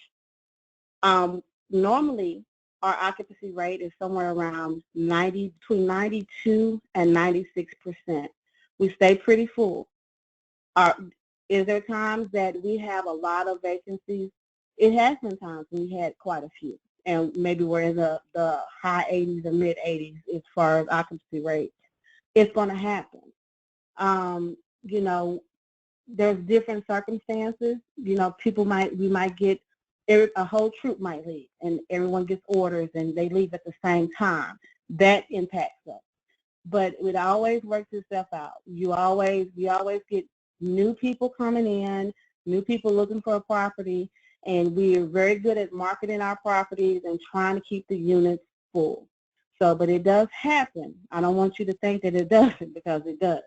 Normally, our occupancy rate is somewhere around between 92 and 96%. We stay pretty full. Is there times that we have a lot of vacancies? It has been times we had quite a few, and maybe we're in the high 80s and mid 80s as far as occupancy rate. It's going to happen. There's different circumstances. We might get, a whole troop might leave, and everyone gets orders, and they leave at the same time. That impacts us. but it always works itself out. We always get new people coming in, new people looking for a property, and we're very good at marketing our properties and trying to keep the units full. So, but it does happen. I don't want you to think that it doesn't, because it does.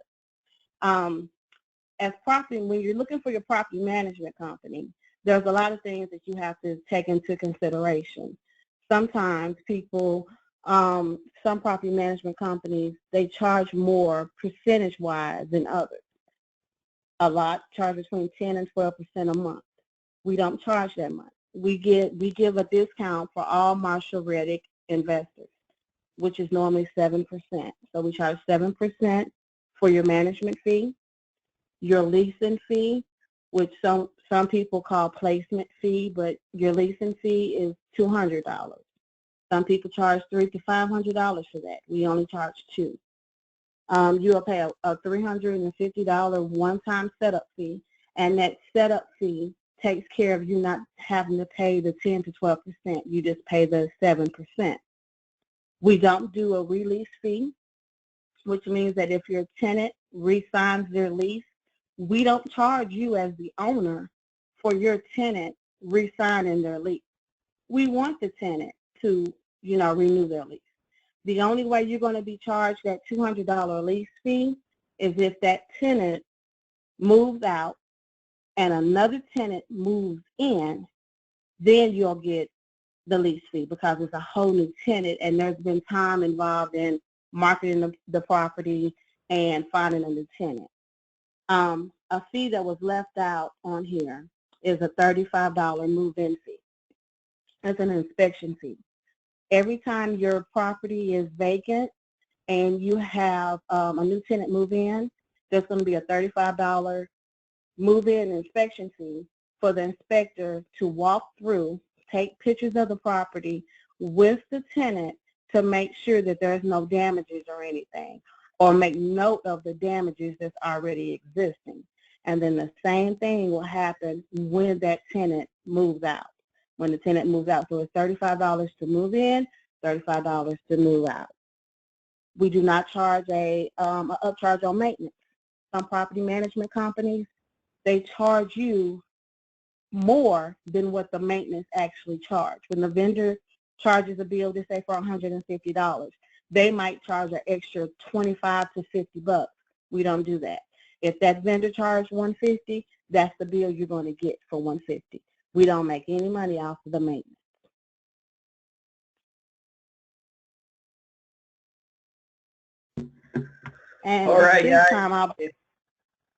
When you're looking for your property management company, there's a lot of things that you have to take into consideration. Sometimes people, some property management companies, they charge more percentage-wise than others. A lot charge between 10 and 12% a month. We don't charge that much. We give a discount for all Marshall Reddick investors, which is normally 7%. So we charge 7% for your management fee, your leasing fee, which some people call placement fee, but your leasing fee is $200. Some people charge $300 to $500 for that. We only charge $200. You will pay a $350 one-time setup fee, and that setup fee takes care of you not having to pay the 10 to 12%. You just pay the 7%. We don't do a release fee, which means that if your tenant re-signs their lease, we don't charge you as the owner for your tenant re-signing their lease. We want the tenant to, renew their lease. The only way you're going to be charged that $200 lease fee is if that tenant moves out and another tenant moves in, then you'll get the lease fee, because it's a whole new tenant and there's been time involved in marketing the property and finding a new tenant. A fee that was left out on here is a $35 move-in fee. It's an inspection fee. Every time your property is vacant and you have a new tenant move in, there's going to be a $35 move-in inspection fee for the inspector to walk through, take pictures of the property with the tenant to make sure that there's no damages or anything, or make note of the damages that's already existing. And then the same thing will happen when that tenant moves out. When the tenant moves out, so it's $35 to move in, $35 to move out. We do not charge an upcharge on maintenance. Some property management companies, they charge you more than what the maintenance actually charge. When the vendor charges a bill, they say for $150, they might charge an extra $25 to $50. We don't do that. If that vendor charged $150, that's the bill you're going to get for $150. We don't make any money off of the maintenance. And all right, this time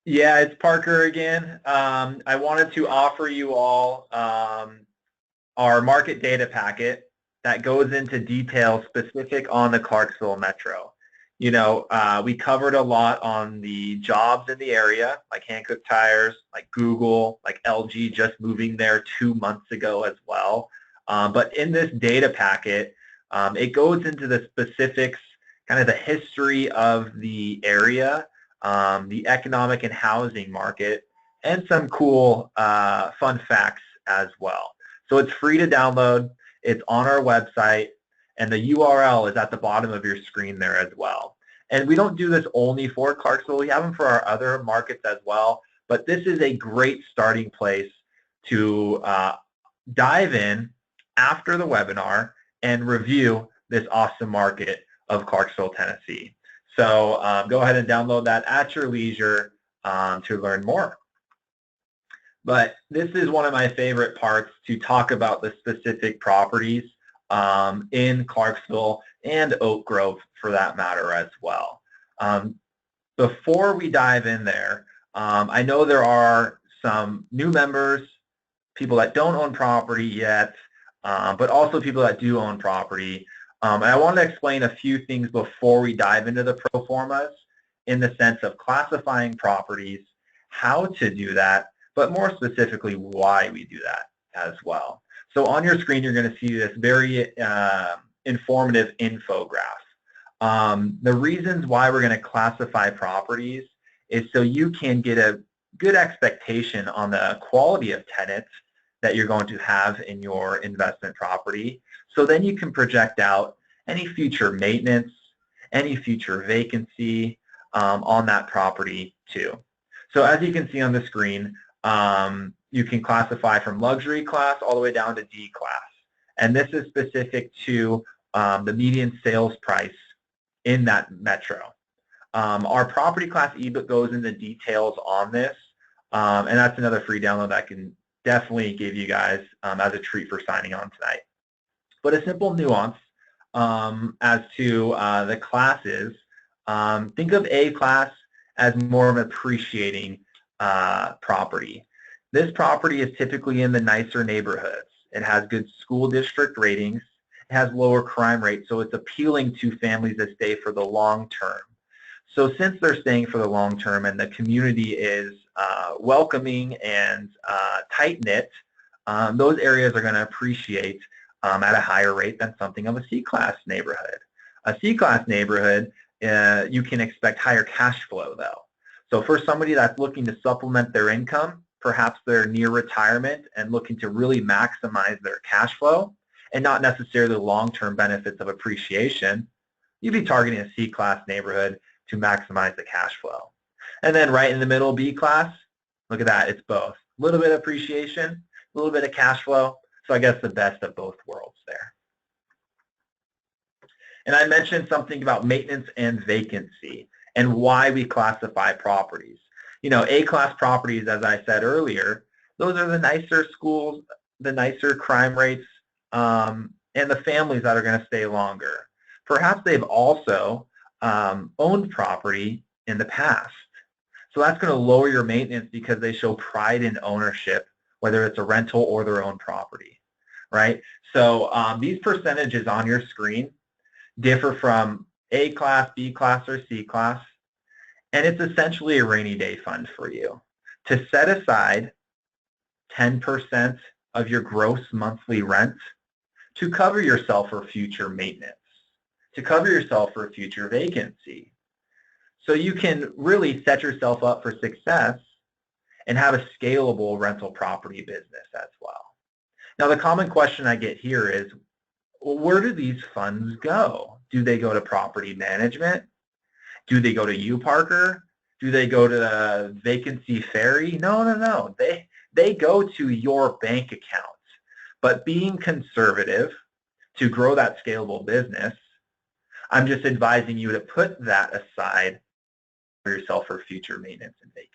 it's Parker again. I wanted to offer you all our market data packet that goes into detail specific on the Clarksville Metro. We covered a lot on the jobs in the area, like Hankook Tires, like Google, like LG just moving there 2 months ago as well. But in this data packet, it goes into the specifics, kind of the history of the area, the economic and housing market, and some cool fun facts as well. So it's free to download. It's on our website, and the URL is at the bottom of your screen there as well. And we don't do this only for Clarksville. We have them for our other markets as well. But this is a great starting place to dive in after the webinar and review this awesome market of Clarksville, Tennessee. So go ahead and download that at your leisure to learn more. But this is one of my favorite parts, to talk about the specific properties in Clarksville and Oak Grove for that matter as well. Before we dive in there, I know there are some new members, people that don't own property yet, but also people that do own property. And I want to explain a few things before we dive into the pro formas, in the sense of classifying properties, how to do that, but more specifically why we do that as well. So on your screen, you're going to see this very informative infograph. The reasons why we're going to classify properties is so you can get a good expectation on the quality of tenants that you're going to have in your investment property. So then you can project out any future maintenance, any future vacancy on that property too. So as you can see on the screen, you can classify from luxury class all the way down to D class. And this is specific to the median sales price in that metro. Our property class ebook goes into details on this, and that's another free download that I can definitely give you guys as a treat for signing on tonight. But a simple nuance as to the classes, think of A class as more of an appreciating property. This property is typically in the nicer neighborhoods. It has good school district ratings. It has lower crime rates, so it's appealing to families that stay for the long term. So since they're staying for the long term and the community is welcoming and tight-knit, those areas are going to appreciate at a higher rate than something of a C-class neighborhood. A C-class neighborhood, you can expect higher cash flow though. So for somebody that's looking to supplement their income, perhaps they're near retirement and looking to really maximize their cash flow and not necessarily the long-term benefits of appreciation, you'd be targeting a C-class neighborhood to maximize the cash flow. And then right in the middle, B class, look at that, it's both. A little bit of appreciation, a little bit of cash flow, so I guess the best of both worlds there. And I mentioned something about maintenance and vacancy and why we classify properties. You know, A-class properties, as I said earlier, those are the nicer schools, the nicer crime rates, and the families that are going to stay longer. Perhaps they've also owned property in the past. So that's going to lower your maintenance because they show pride in ownership, whether it's a rental or their own property, right? So these percentages on your screen differ from A class, B class, or C class, and it's essentially a rainy day fund for you. To set aside 10% of your gross monthly rent to cover yourself for future maintenance, to cover yourself for future vacancy. So you can really set yourself up for success and have a scalable rental property business as well. Now the common question I get here is, well, where do these funds go? Do they go to property management? Do they go to you, Parker? Do they go to the vacancy ferry? No. They go to your bank account. But being conservative to grow that scalable business, I'm just advising you to put that aside for yourself for future maintenance and vacancy.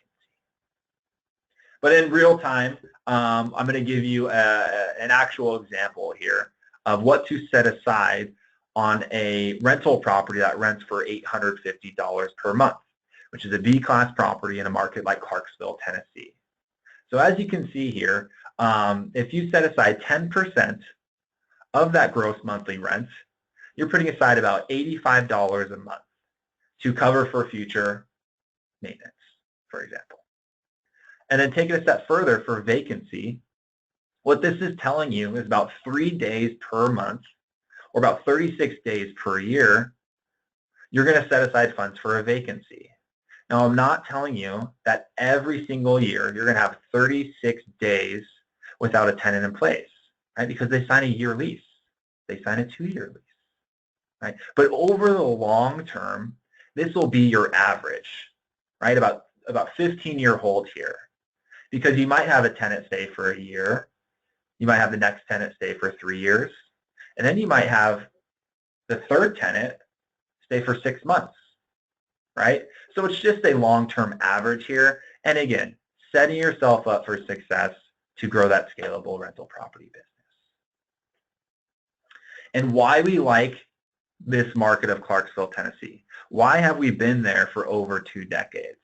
But in real time, I'm going to give you an actual example here of what to set aside on a rental property that rents for $850 per month, which is a B-class property in a market like Clarksville, Tennessee. So as you can see here, if you set aside 10% of that gross monthly rent, you're putting aside about $85 a month to cover for future maintenance, for example. And then take it a step further for vacancy. What this is telling you is about 3 days per month, or about 36 days per year, you're going to set aside funds for a vacancy. Now, I'm not telling you that every single year you're going to have 36 days without a tenant in place, right? Because they sign a year lease. They sign a 2-year lease, right? But over the long term, this will be your average, right? About 15-year hold here. Because you might have a tenant stay for a year, you might have the next tenant stay for 3 years, and then you might have the third tenant stay for 6 months, right? So it's just a long-term average here. And again, setting yourself up for success to grow that scalable rental property business. And why we like this market of Clarksville, Tennessee. Why have we been there for over 2 decades?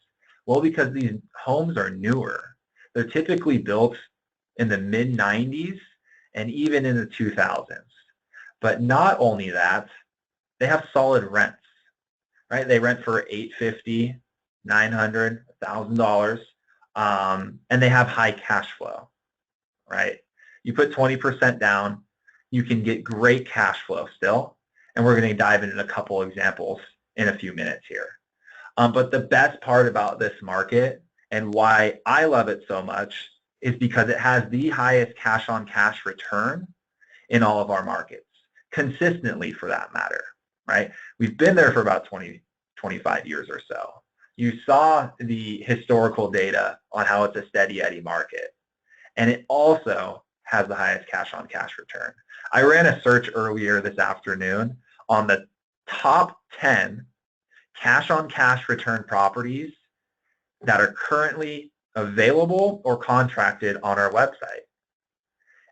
Well, because these homes are newer. They're typically built in the mid-90s and even in the 2000s. But not only that, they have solid rents, right? They rent for $850, $900, $1,000, and they have high cash flow, right? You put 20% down, you can get great cash flow still, and we're going to dive into a couple examples in a few minutes here. But the best part about this market and why I love it so much is because it has the highest cash-on-cash return in all of our markets, consistently for that matter, right? We've been there for about 20, 25 years or so. You saw the historical data on how it's a steady Eddie market. And it also has the highest cash-on-cash return. I ran a search earlier this afternoon on the top 10 cash-on-cash return properties that are currently available or contracted on our website.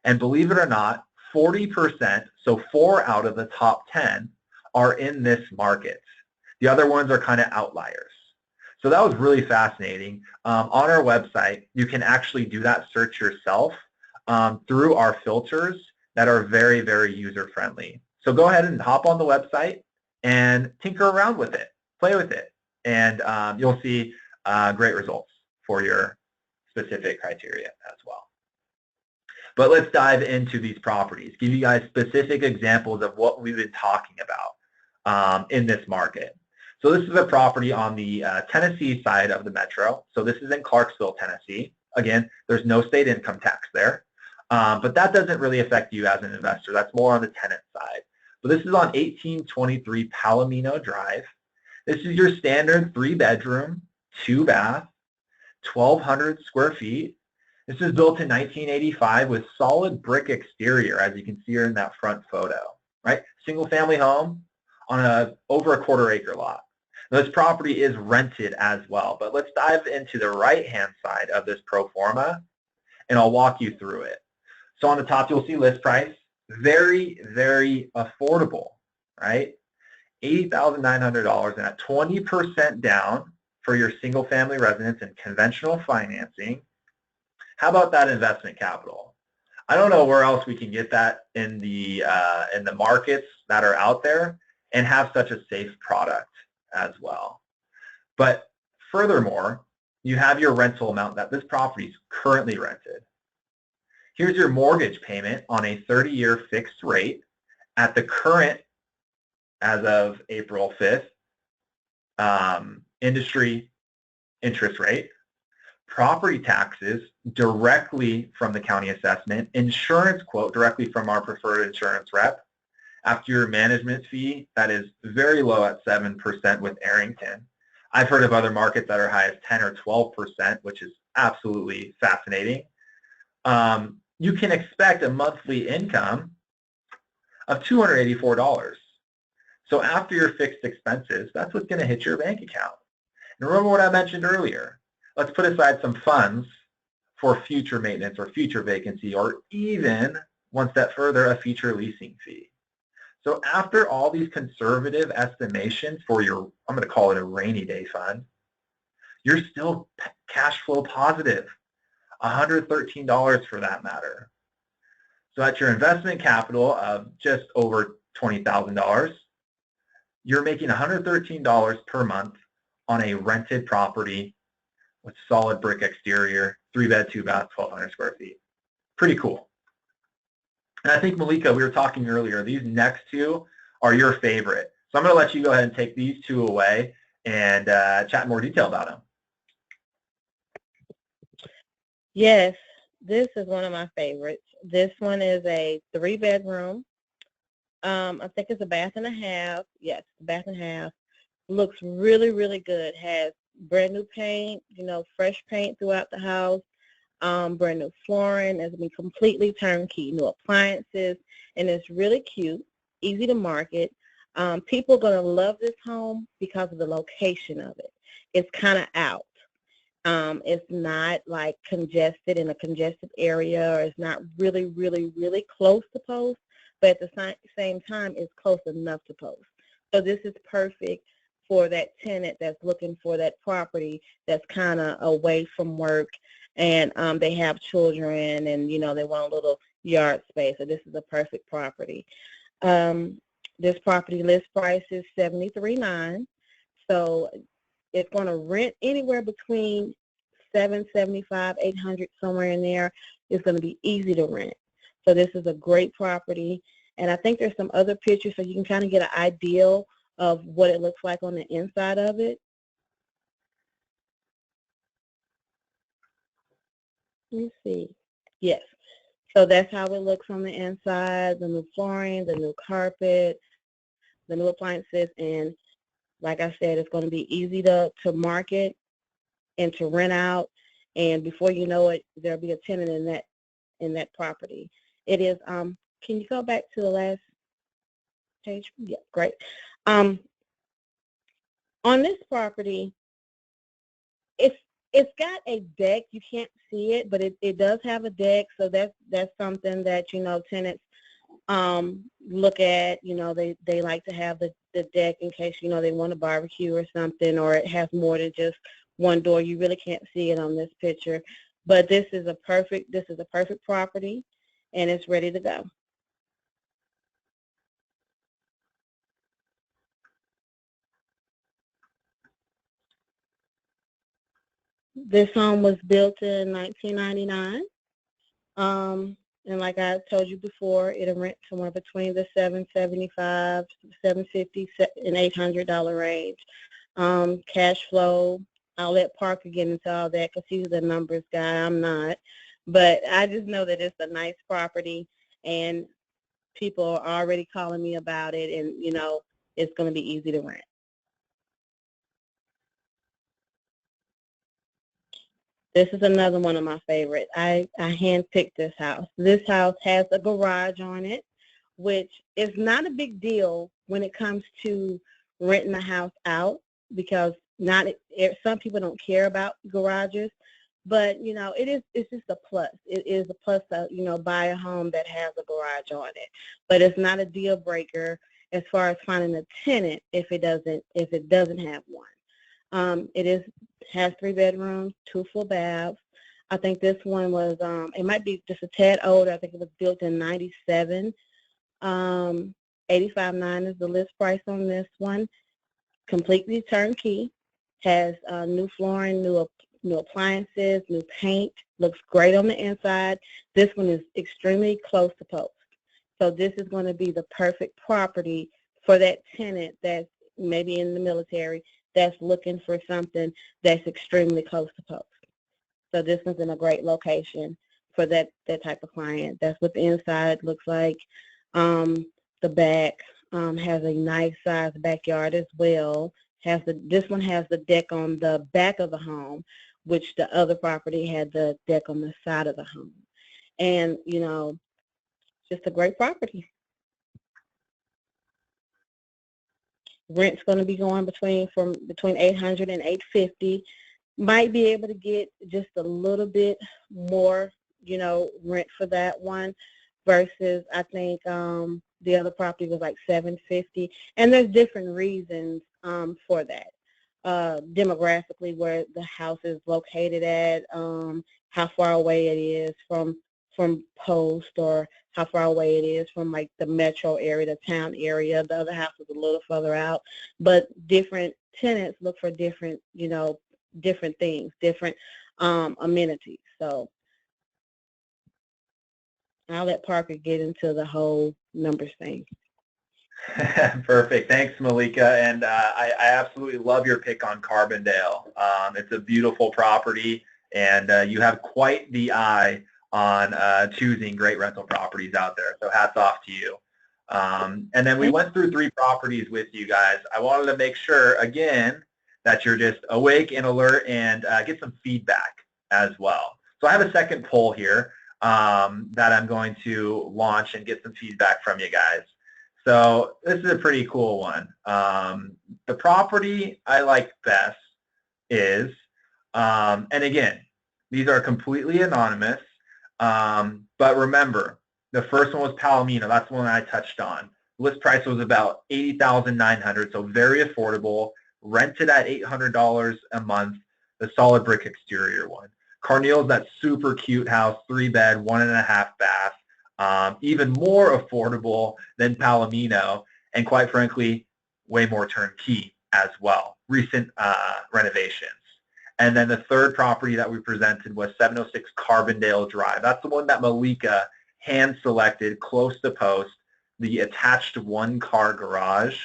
And believe it or not, 40%, so 4 out of the top 10, are in this market. The other ones are kind of outliers. So that was really fascinating. On our website, you can actually do that search yourself through our filters that are very, very user-friendly. So go ahead and hop on the website and tinker around with it, play with it, and you'll see great results for your specific criteria as well. But let's dive into these properties, give you guys specific examples of what we've been talking about in this market. So this is a property on the Tennessee side of the metro. So this is in Clarksville, Tennessee. Again, there's no state income tax there. But that doesn't really affect you as an investor. That's more on the tenant side. But this is on 1823 Palomino Drive. This is your standard 3-bedroom, 2-bath, 1,200 square feet. This is built in 1985 with solid brick exterior, as you can see here in that front photo, right? Single family home on over a 1/4 acre lot. Now, this property is rented as well, but let's dive into the right-hand side of this pro forma, and I'll walk you through it. So on the top, you'll see list price. Very, very affordable, right? $80,900 and at 20% down for your single-family residence and conventional financing. How about that investment capital? I don't know where else we can get that in the markets that are out there and have such a safe product as well. But furthermore, you have your rental amount that this property is currently rented. Here's your mortgage payment on a 30-year fixed rate at the current, as of April 5th, industry interest rate, property taxes directly from the county assessment, insurance quote directly from our preferred insurance rep, after your management fee that is very low at 7% with Arrington. I've heard of other markets that are high as 10 or 12%, which is absolutely fascinating. You can expect a monthly income of $284. So after your fixed expenses, that's what's going to hit your bank account. And remember what I mentioned earlier. Let's put aside some funds for future maintenance or future vacancy, or even, one step further, a future leasing fee. So after all these conservative estimations for your, I'm going to call it a rainy day fund, you're still cash flow positive, $113 for that matter. So at your investment capital of just over $20,000, you're making $113 per month on a rented property with solid brick exterior, 3-bed, 2-bath, 1,200 square feet. Pretty cool. And I think, Malika, we were talking earlier, these next two are your favorite. So I'm going to let you go ahead and take these two away and chat in more detail about them. Yes, this is one of my favorites. This one is a 3-bedroom. I think it's a bath and a half. Yes, a bath and a half. Looks really, really good. Has brand new paint, fresh paint throughout the house. Brand new flooring. It's been completely turnkey. New appliances, and it's really cute. Easy to market. People are going to love this home because of the location of it. It's kind of out. It's not like congested in a congested area, or it's not really, really, really close to Post, but at the same time, it's close enough to Post. So this is perfect for that tenant that's looking for that property that's kind of away from work, and they have children, and they want a little yard space. So this is a perfect property. This property list price is $73,900. So it's going to rent anywhere between $775, $800, somewhere in there. It's going to be easy to rent. So this is a great property. And I think there's some other pictures so you can kind of get an idea of what it looks like on the inside of it. Let me see. Yes. So that's how it looks on the inside, the new flooring, the new carpet. the new appliances, and like I said, it's going to be easy to market and to rent out, and before you know it, there'll be a tenant in that property. It is. Can you go back to the last page? Yeah, great. On this property, it's got a deck. You can't see it, but it does have a deck, so that's something that, you know, tenants look at. You know, they like to have the deck in case, you know, they want to barbecue or something, or it has more than just one door. You really can't see it on this picture, but this is a perfect property, and it's ready to go. This home was built in 1999. And like I told you before, it'll rent somewhere between the $775, $750, and $800 range. Cash flow, I'll let Parker get into all that because he's the numbers guy. I'm not. But I just know that it's a nice property, and people are already calling me about it, and, you know, it's going to be easy to rent. This is another one of my favorites. I handpicked this house. This house has a garage on it, which is not a big deal when it comes to renting a house out, because some people don't care about garages, but, you know, it's just a plus. It is a plus to, you know, buy a home that has a garage on it, but it's not a deal breaker as far as finding a tenant if it doesn't have one. It has 3 bedrooms, 2 full baths. I think this one was, it might be just a tad older. I think it was built in 97. $85,900 is the list price on this one. Completely turnkey. Has new flooring, new appliances, new paint. Looks great on the inside. This one is extremely close to post. So this is going to be the perfect property for that tenant that's maybe in the military, that's looking for something that's extremely close to post. So this one's in a great location for that type of client. That's what the inside looks like. The back has a nice sized backyard as well. This one has the deck on the back of the home, which the other property had the deck on the side of the home. And, you know, just a great property. Rent's going to be going between $800 and $850. Might be able to get just a little bit more, you know, rent for that one, versus I think the other property was like $750. And there's different reasons for that. Demographically, where the house is located at, how far away it is from post, or how far away it is from like the metro area, the town area. The other house is a little further out, but different tenants look for different, you know, different things, different amenities. So I'll let Parker get into the whole numbers thing. Perfect. Thanks, Malika. And I absolutely love your pick on Carbondale. It's a beautiful property, and you have quite the eye on choosing great rental properties out there. So hats off to you. And then we went through 3 properties with you guys. I wanted to make sure, again, that you're just awake and alert, and get some feedback as well. So I have a second poll here that I'm going to launch and get some feedback from you guys. So this is a pretty cool one. The property I like best is, and again, these are completely anonymous, but remember, the first one was Palomino. That's the one I touched on. List price was about $80,900, so very affordable. Rented at $800 a month, the solid brick exterior one. Carneal's that super cute house, 3-bed, 1.5 bath, even more affordable than Palomino, and quite frankly, way more turnkey as well. Recent renovations. And then the third property that we presented was 706 Carbondale Drive. That's the one that Malika hand-selected, close to post, the attached 1-car garage.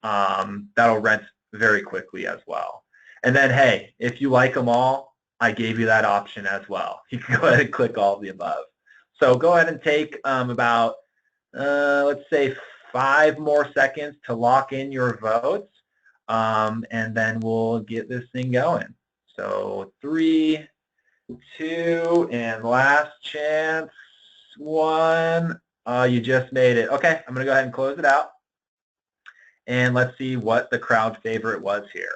That'll rent very quickly as well. And then, hey, if you like them all, I gave you that option as well. You can go ahead and click all of the above. So go ahead and take about, let's say, 5 more seconds to lock in your votes, and then we'll get this thing going. So 3, 2, and last chance, 1. You just made it. Okay, I'm going to go ahead and close it out. And let's see what the crowd favorite was here.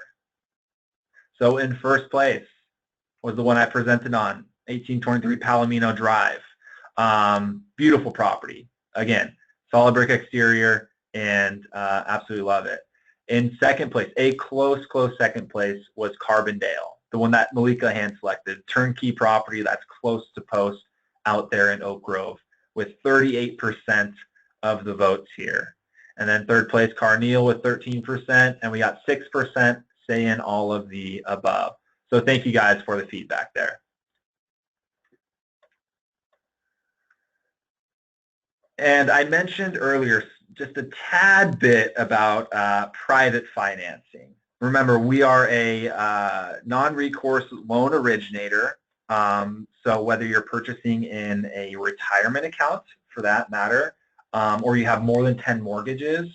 So in first place was the one I presented on, 1823 Palomino Drive. Beautiful property. Again, solid brick exterior, and absolutely love it. In second place, a close second place, was Carbondale, the one that Malika hand selected. Turnkey property that's close to post out there in Oak Grove, with 38% of the votes here. And then third place, Carneal with 13%, and we got 6% saying all of the above. So thank you guys for the feedback there. And I mentioned earlier just a tad bit about private financing. Remember, we are a non-recourse loan originator. So whether you're purchasing in a retirement account, for that matter, or you have more than 10 mortgages,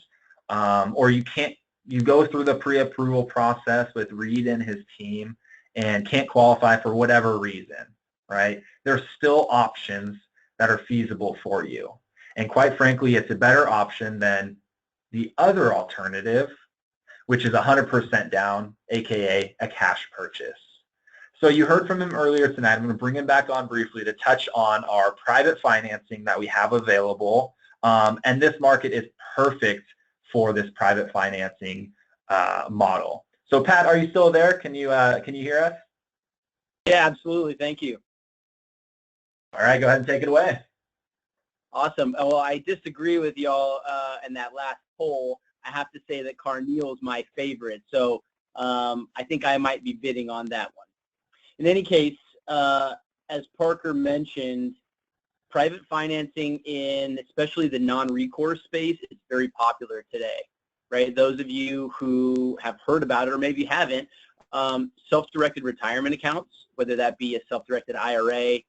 or you go through the pre-approval process with Reed and his team and can't qualify for whatever reason, right? There's still options that are feasible for you. And quite frankly, it's a better option than the other alternative, which is 100% down, aka a cash purchase. So you heard from him earlier tonight. I'm going to bring him back on briefly to touch on our private financing that we have available. And this market is perfect for this private financing model. So Pat, are you still there? Can you hear us? Yeah, absolutely. Thank you. All right, go ahead and take it away. Awesome. Well, I disagree with y'all in that last poll. I have to say that Carneal is my favorite. So I think I might be bidding on that one. In any case, as Parker mentioned, private financing in especially the non-recourse space is very popular today, right? Those of you who have heard about it or maybe haven't, self-directed retirement accounts, whether that be a self-directed IRA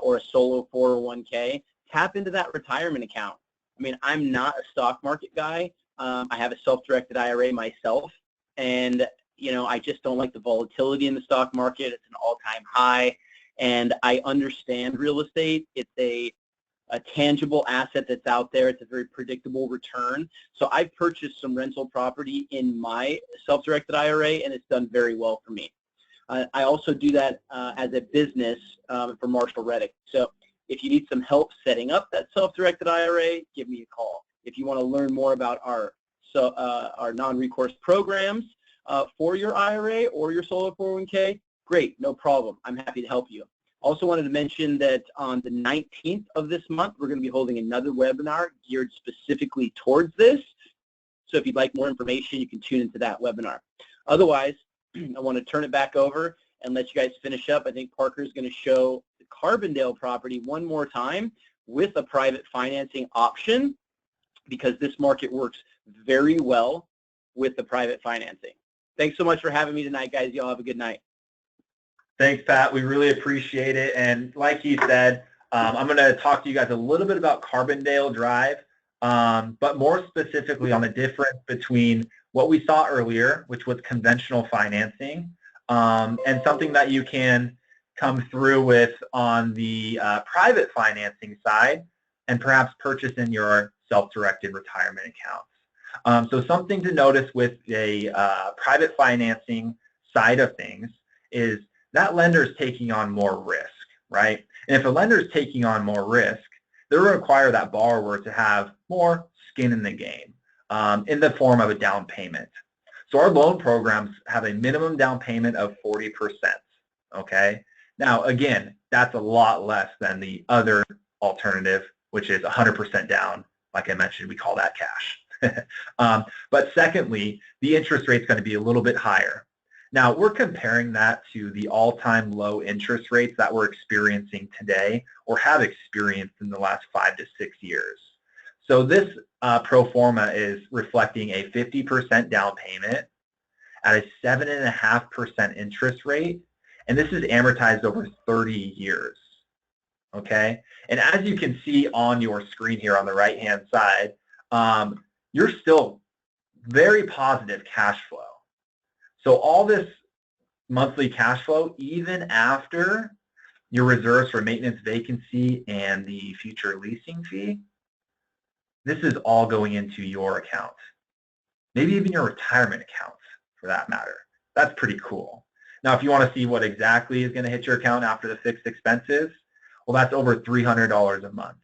or a solo 401k, tap into that retirement account. I mean, I'm not a stock market guy. I have a self-directed IRA myself, and you know, I just don't like the volatility in the stock market. It's an all-time high, and I understand real estate. It's a tangible asset that's out there. It's a very predictable return. So I've purchased some rental property in my self-directed IRA, and it's done very well for me. I also do that as a business for Marshall Reddick. So if you need some help setting up that self-directed IRA, give me a call. If you want to learn more about our non-recourse programs for your IRA or your solo 401k, great, no problem. I'm happy to help you. Also wanted to mention that on the 19th of this month, we're going to be holding another webinar geared specifically towards this. So if you'd like more information, you can tune into that webinar. Otherwise, I want to turn it back over and let you guys finish up. I think Parker is going to show the Carbondale property one more time with a private financing option, because this market works very well with the private financing. Thanks so much for having me tonight, guys. Y'all have a good night. Thanks, Pat. We really appreciate it. And like he said, I'm going to talk to you guys a little bit about Carbondale Drive, but more specifically on the difference between what we saw earlier, which was conventional financing, and something that you can come through with on the private financing side and perhaps purchase in your self-directed retirement accounts. So something to notice with a private financing side of things is that lender is taking on more risk, right? And if a lender is taking on more risk, they'll require that borrower to have more skin in the game in the form of a down payment. So our loan programs have a minimum down payment of 40%, okay? Now, again, that's a lot less than the other alternative, which is 100% down. Like I mentioned, we call that cash. But secondly, the interest rate is going to be a little bit higher. Now, we're comparing that to the all-time low interest rates that we're experiencing today or have experienced in the last 5 to 6 years. So this pro forma is reflecting a 50% down payment at a 7.5% interest rate, and this is amortized over 30 years, okay? And as you can see on your screen here on the right-hand side, you're still very positive cash flow. So all this monthly cash flow, even after your reserves for maintenance, vacancy, and the future leasing fee, this is all going into your account. Maybe even your retirement account, for that matter. That's pretty cool. Now, if you want to see what exactly is going to hit your account after the fixed expenses, well, that's over $300 a month,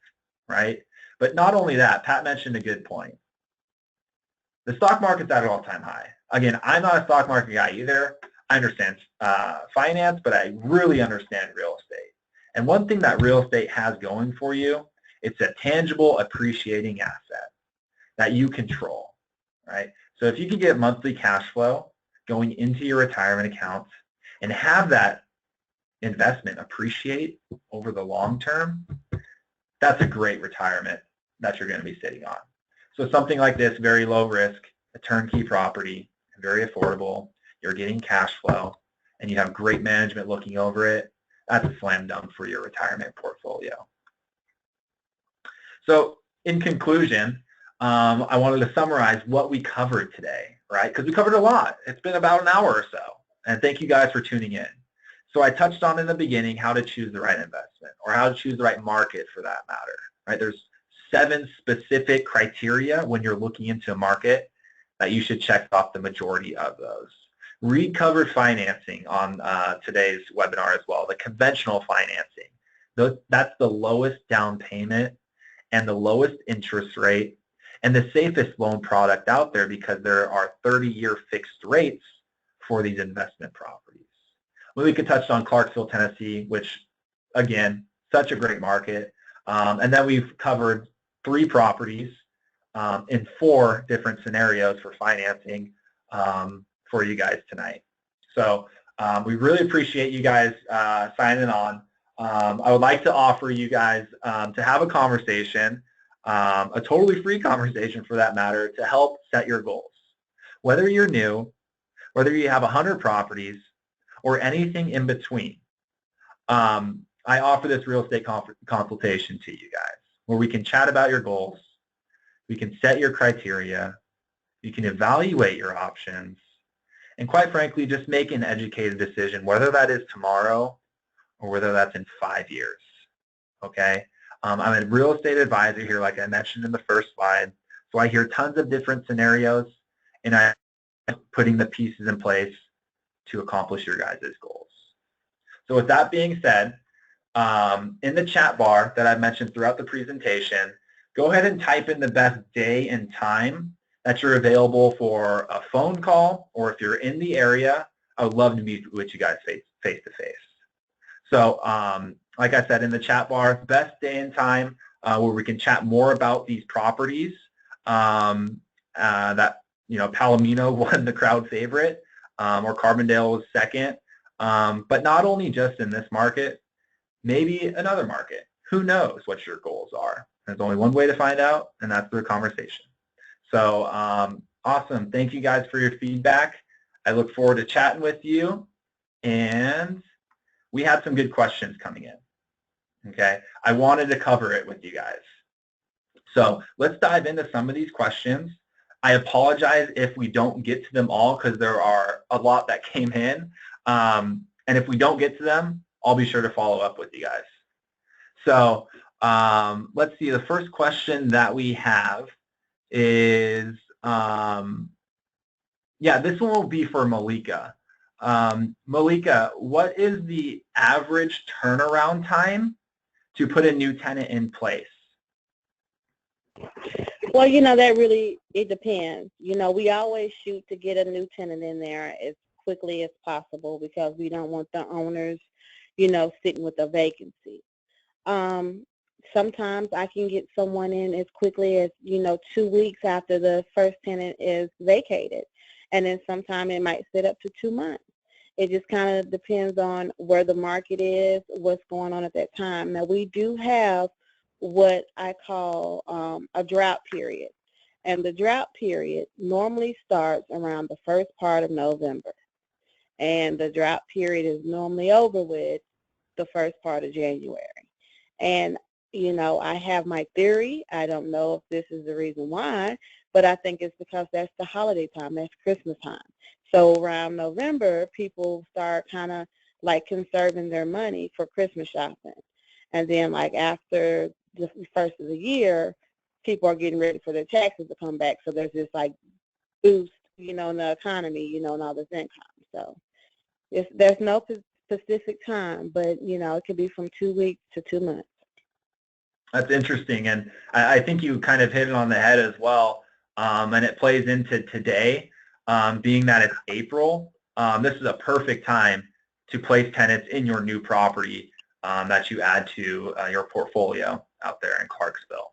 right? But not only that, Pat mentioned a good point. The stock market's at an all-time high. Again, I'm not a stock market guy either. I understand finance, but I really understand real estate. And one thing that real estate has going for you, it's a tangible appreciating asset that you control, right? So if you can get monthly cash flow going into your retirement accounts and have that investment appreciate over the long term, that's a great retirement that you're going to be sitting on. So something like this, very low risk, a turnkey property, very affordable, you're getting cash flow, and you have great management looking over it, that's a slam dunk for your retirement portfolio. So in conclusion, I wanted to summarize what we covered today, right? Because we covered a lot. It's been about an hour or so. And thank you guys for tuning in. So I touched on in the beginning how to choose the right investment or how to choose the right market for that matter, right? There's 7 specific criteria when you're looking into a market that you should check off the majority of those. We covered financing on today's webinar as well, the conventional financing. That's the lowest down payment and the lowest interest rate and the safest loan product out there because there are 30-year fixed rates for these investment properties. We could touch on Clarksville, Tennessee, which, again, such a great market. And then we've covered 3 properties in 4 different scenarios for financing for you guys tonight. So we really appreciate you guys signing on. I would like to offer you guys to have a conversation, a totally free conversation for that matter, to help set your goals. Whether you're new, whether you have 100 properties, or anything in between, I offer this real estate consultation to you guys where we can chat about your goals, we can set your criteria, you can evaluate your options, and quite frankly, just make an educated decision, whether that is tomorrow or whether that's in 5 years, okay? I'm a real estate advisor here, like I mentioned in the first slide, so I hear tons of different scenarios, and I'm putting the pieces in place to accomplish your guys' goals. So with that being said, in the chat bar that I've mentioned throughout the presentation, go ahead and type in the best day and time that you're available for a phone call, or if you're in the area, I would love to meet with you guys face to face. So like I said in the chat bar, best day and time where we can chat more about these properties that, you know, Palomino won the crowd favorite, or Carbondale was second, but not only just in this market, maybe another market. Who knows what your goals are? There's only one way to find out, and that's through a conversation. So awesome. Thank you guys for your feedback. I look forward to chatting with you, and we had some good questions coming in. Okay, I wanted to cover it with you guys. So let's dive into some of these questions. I apologize if we don't get to them all because there are a lot that came in. And if we don't get to them, I'll be sure to follow up with you guys. So let's see. The first question that we have is, yeah, this one will be for Malika. Malika, what is the average turnaround time to put a new tenant in place? Well, you know, that really, it depends. You know, we always shoot to get a new tenant in there as quickly as possible because we don't want the owners, you know, sitting with a vacancy. Sometimes I can get someone in as quickly as, you know, 2 weeks after the first tenant is vacated. And then sometimes it might sit up to 2 months. It just kind of depends on where the market is, what's going on at that time. Now, we do have what I call a drought period. And the drought period normally starts around the first part of November. And the drought period is normally over with the first part of January. And, you know, I have my theory. I don't know if this is the reason why, but I think it's because that's the holiday time, that's Christmas time. So around November, people start kind of like conserving their money for Christmas shopping. And then like after the first of the year, people are getting ready for their taxes to come back. So there's this like boost, in the economy, and all this income. So there's no specific time, but, it could be from 2 weeks to 2 months. That's interesting, and I think you kind of hit it on the head as well, and it plays into today, being that it's April. This is a perfect time to place tenants in your new property that you add to your portfolio out there in Clarksville.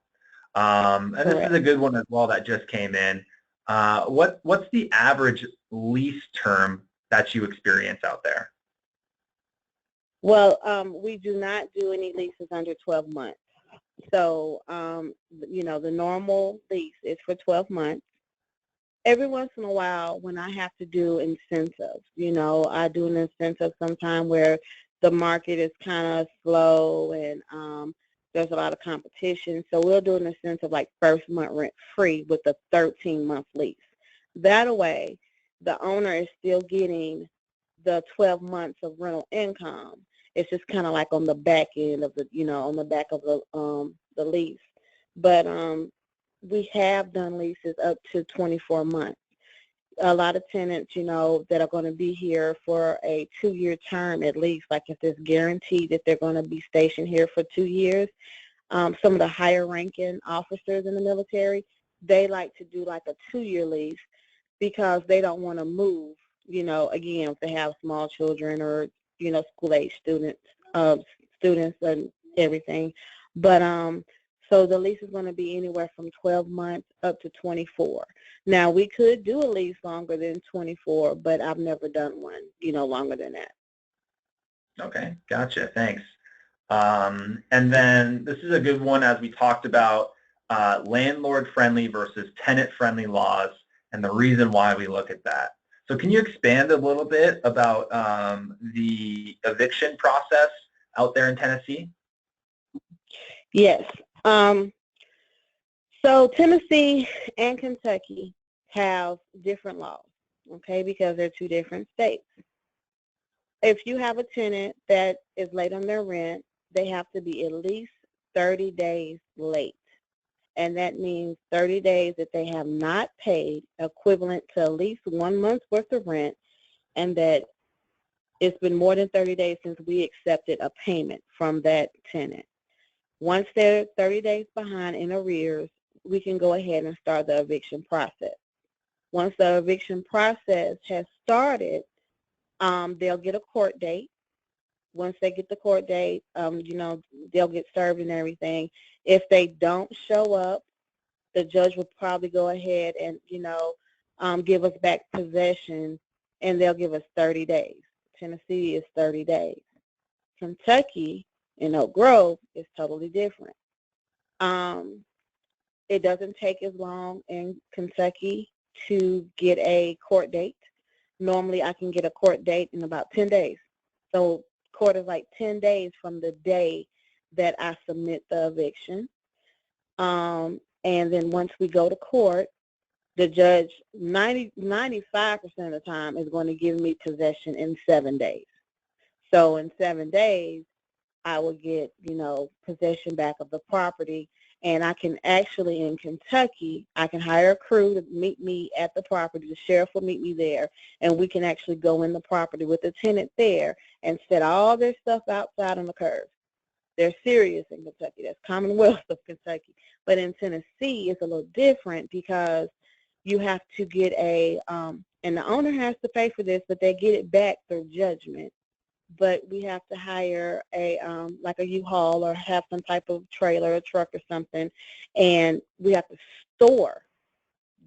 And this is a good one as well that just came in. What's the average lease term that you experience out there? Well, we do not do any leases under 12 months. So, the normal lease is for 12 months. Every once in a while, when I have to do incentives, I do an incentive sometime where the market is kind of slow and there's a lot of competition. So we'll do an incentive like first month rent free with a 13-month lease. That way, the owner is still getting the 12 months of rental income. It's just kind of like on the back end of the, on the back of the lease. But we have done leases up to 24 months. A lot of tenants, that are going to be here for a 2-year term at least, like if it's guaranteed that they're going to be stationed here for 2 years. Some of the higher ranking officers in the military, they like to do like a 2-year lease because they don't want to move, again, if they have small children or, school-age students and everything. But so the lease is going to be anywhere from 12 months up to 24. Now, we could do a lease longer than 24, but I've never done one, longer than that. Okay, gotcha. Thanks. And then this is a good one as we talked about landlord-friendly versus tenant-friendly laws and the reason why we look at that. So can you expand a little bit about the eviction process out there in Tennessee? Yes. So Tennessee and Kentucky have different laws, okay, because they're 2 different states. If you have a tenant that is late on their rent, they have to be at least 30 days late. And that means 30 days that they have not paid, equivalent to at least 1 month's worth of rent, and that it's been more than 30 days since we accepted a payment from that tenant. Once they're 30 days behind in arrears, we can go ahead and start the eviction process. Once the eviction process has started, they'll get a court date. Once they get the court date, they'll get served and everything. If they don't show up, the judge will probably go ahead and, give us back possession, and they'll give us 30 days. Tennessee is 30 days. Kentucky, in Oak Grove, is totally different. It doesn't take as long in Kentucky to get a court date. Normally, I can get a court date in about 10 days. So court is like 10 days from the day that I submit the eviction. And then once we go to court, the judge 95% of the time is going to give me possession in 7 days. So in 7 days, I will get, possession back of the property. And I can actually, in Kentucky, I can hire a crew to meet me at the property. The sheriff will meet me there, and we can actually go in the property with the tenant there and set all their stuff outside on the curb. They're serious in Kentucky. That's Commonwealth of Kentucky. But in Tennessee, it's a little different because you have to get and the owner has to pay for this, but they get it back through judgment. But we have to hire like a U-Haul or have some type of trailer or truck or something, and we have to store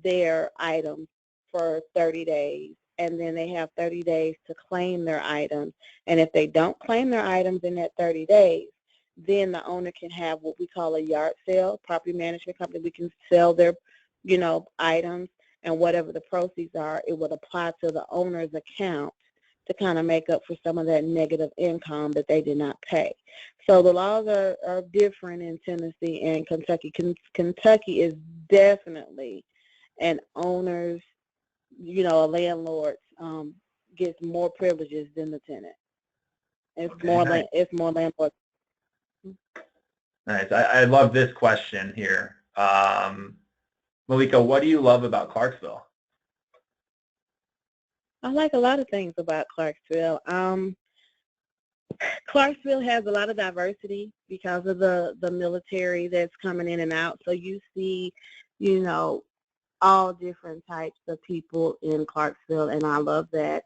their items for 30 days, and then they have 30 days to claim their items. And if they don't claim their items in that 30 days, then the owner can have what we call a yard sale, property management company. We can sell their, items, and whatever the proceeds are, it would apply to the owner's account to kind of make up for some of that negative income that they did not pay. So the laws are different in Tennessee and Kentucky. Kentucky is definitely and owners, you know, a landlord gets more privileges than the tenant. It's Okay, more nice. it's more landlord. Nice. I love this question here. Malika, what do you love about Clarksville? I like a lot of things about Clarksville. Clarksville has a lot of diversity because of the military that's coming in and out. So you see, you know, all different types of people in Clarksville, and I love that.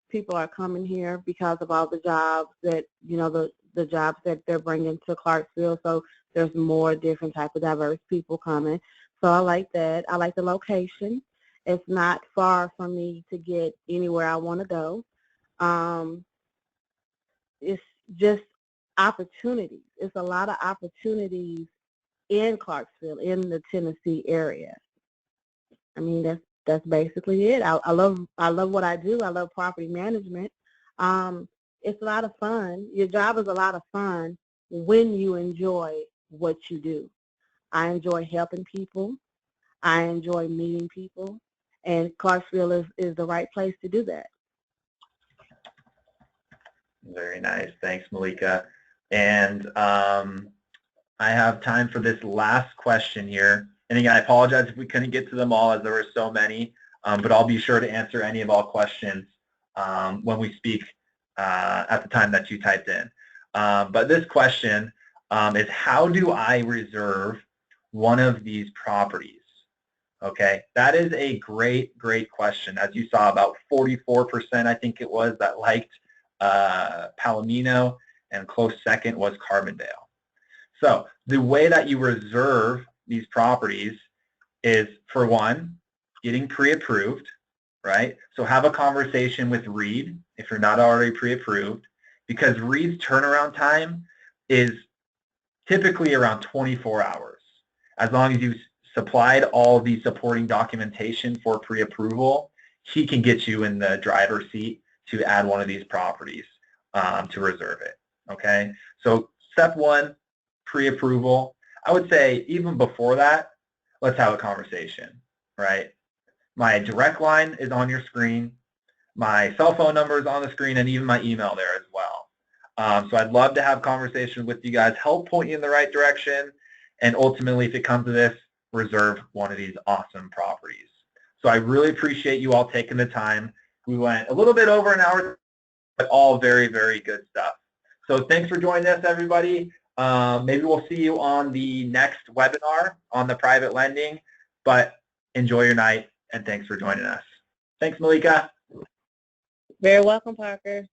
People are coming here because of all the jobs that, you know, the jobs that they're bringing to Clarksville. So there's more different type of diverse people coming. So I like that. I like the location. It's not far from me to get anywhere I want to go. It's just opportunities. It's a lot of opportunities in Clarksville, in the Tennessee area. I mean, that's basically it. I love what I do. I love property management. It's a lot of fun. Your job is a lot of fun when you enjoy what you do. I enjoy helping people. I enjoy meeting people, and Clarksville is the right place to do that. Very nice. Thanks, Malika. And I have time for this last question here. And again, I apologize if we couldn't get to them all as there were so many, but I'll be sure to answer any of all questions when we speak at the time that you typed in. But this question is, how do I reserve one of these properties? Okay, that is a great, great question. As you saw, about 44%, I think it was, that liked Palomino, and close second was Carbondale. So the way that you reserve these properties is, for one, getting pre-approved, right? So have a conversation with Reed if you're not already pre-approved, because Reed's turnaround time is typically around 24 hours. As long as you've supplied all the supporting documentation for pre-approval, he can get you in the driver's seat to add one of these properties to reserve it, okay? So step one, pre-approval. I would say even before that, let's have a conversation, right? My direct line is on your screen. My cell phone number is on the screen, and even my email there as well. So I'd love to have conversations with you guys, help point you in the right direction, and ultimately, if it comes to this, reserve one of these awesome properties. So I really appreciate you all taking the time. We went a little bit over an hour, but all very, very good stuff. So thanks for joining us, everybody. Maybe we'll see you on the next webinar on the private lending, but enjoy your night, and thanks for joining us. Thanks, Malika. Very welcome, Parker.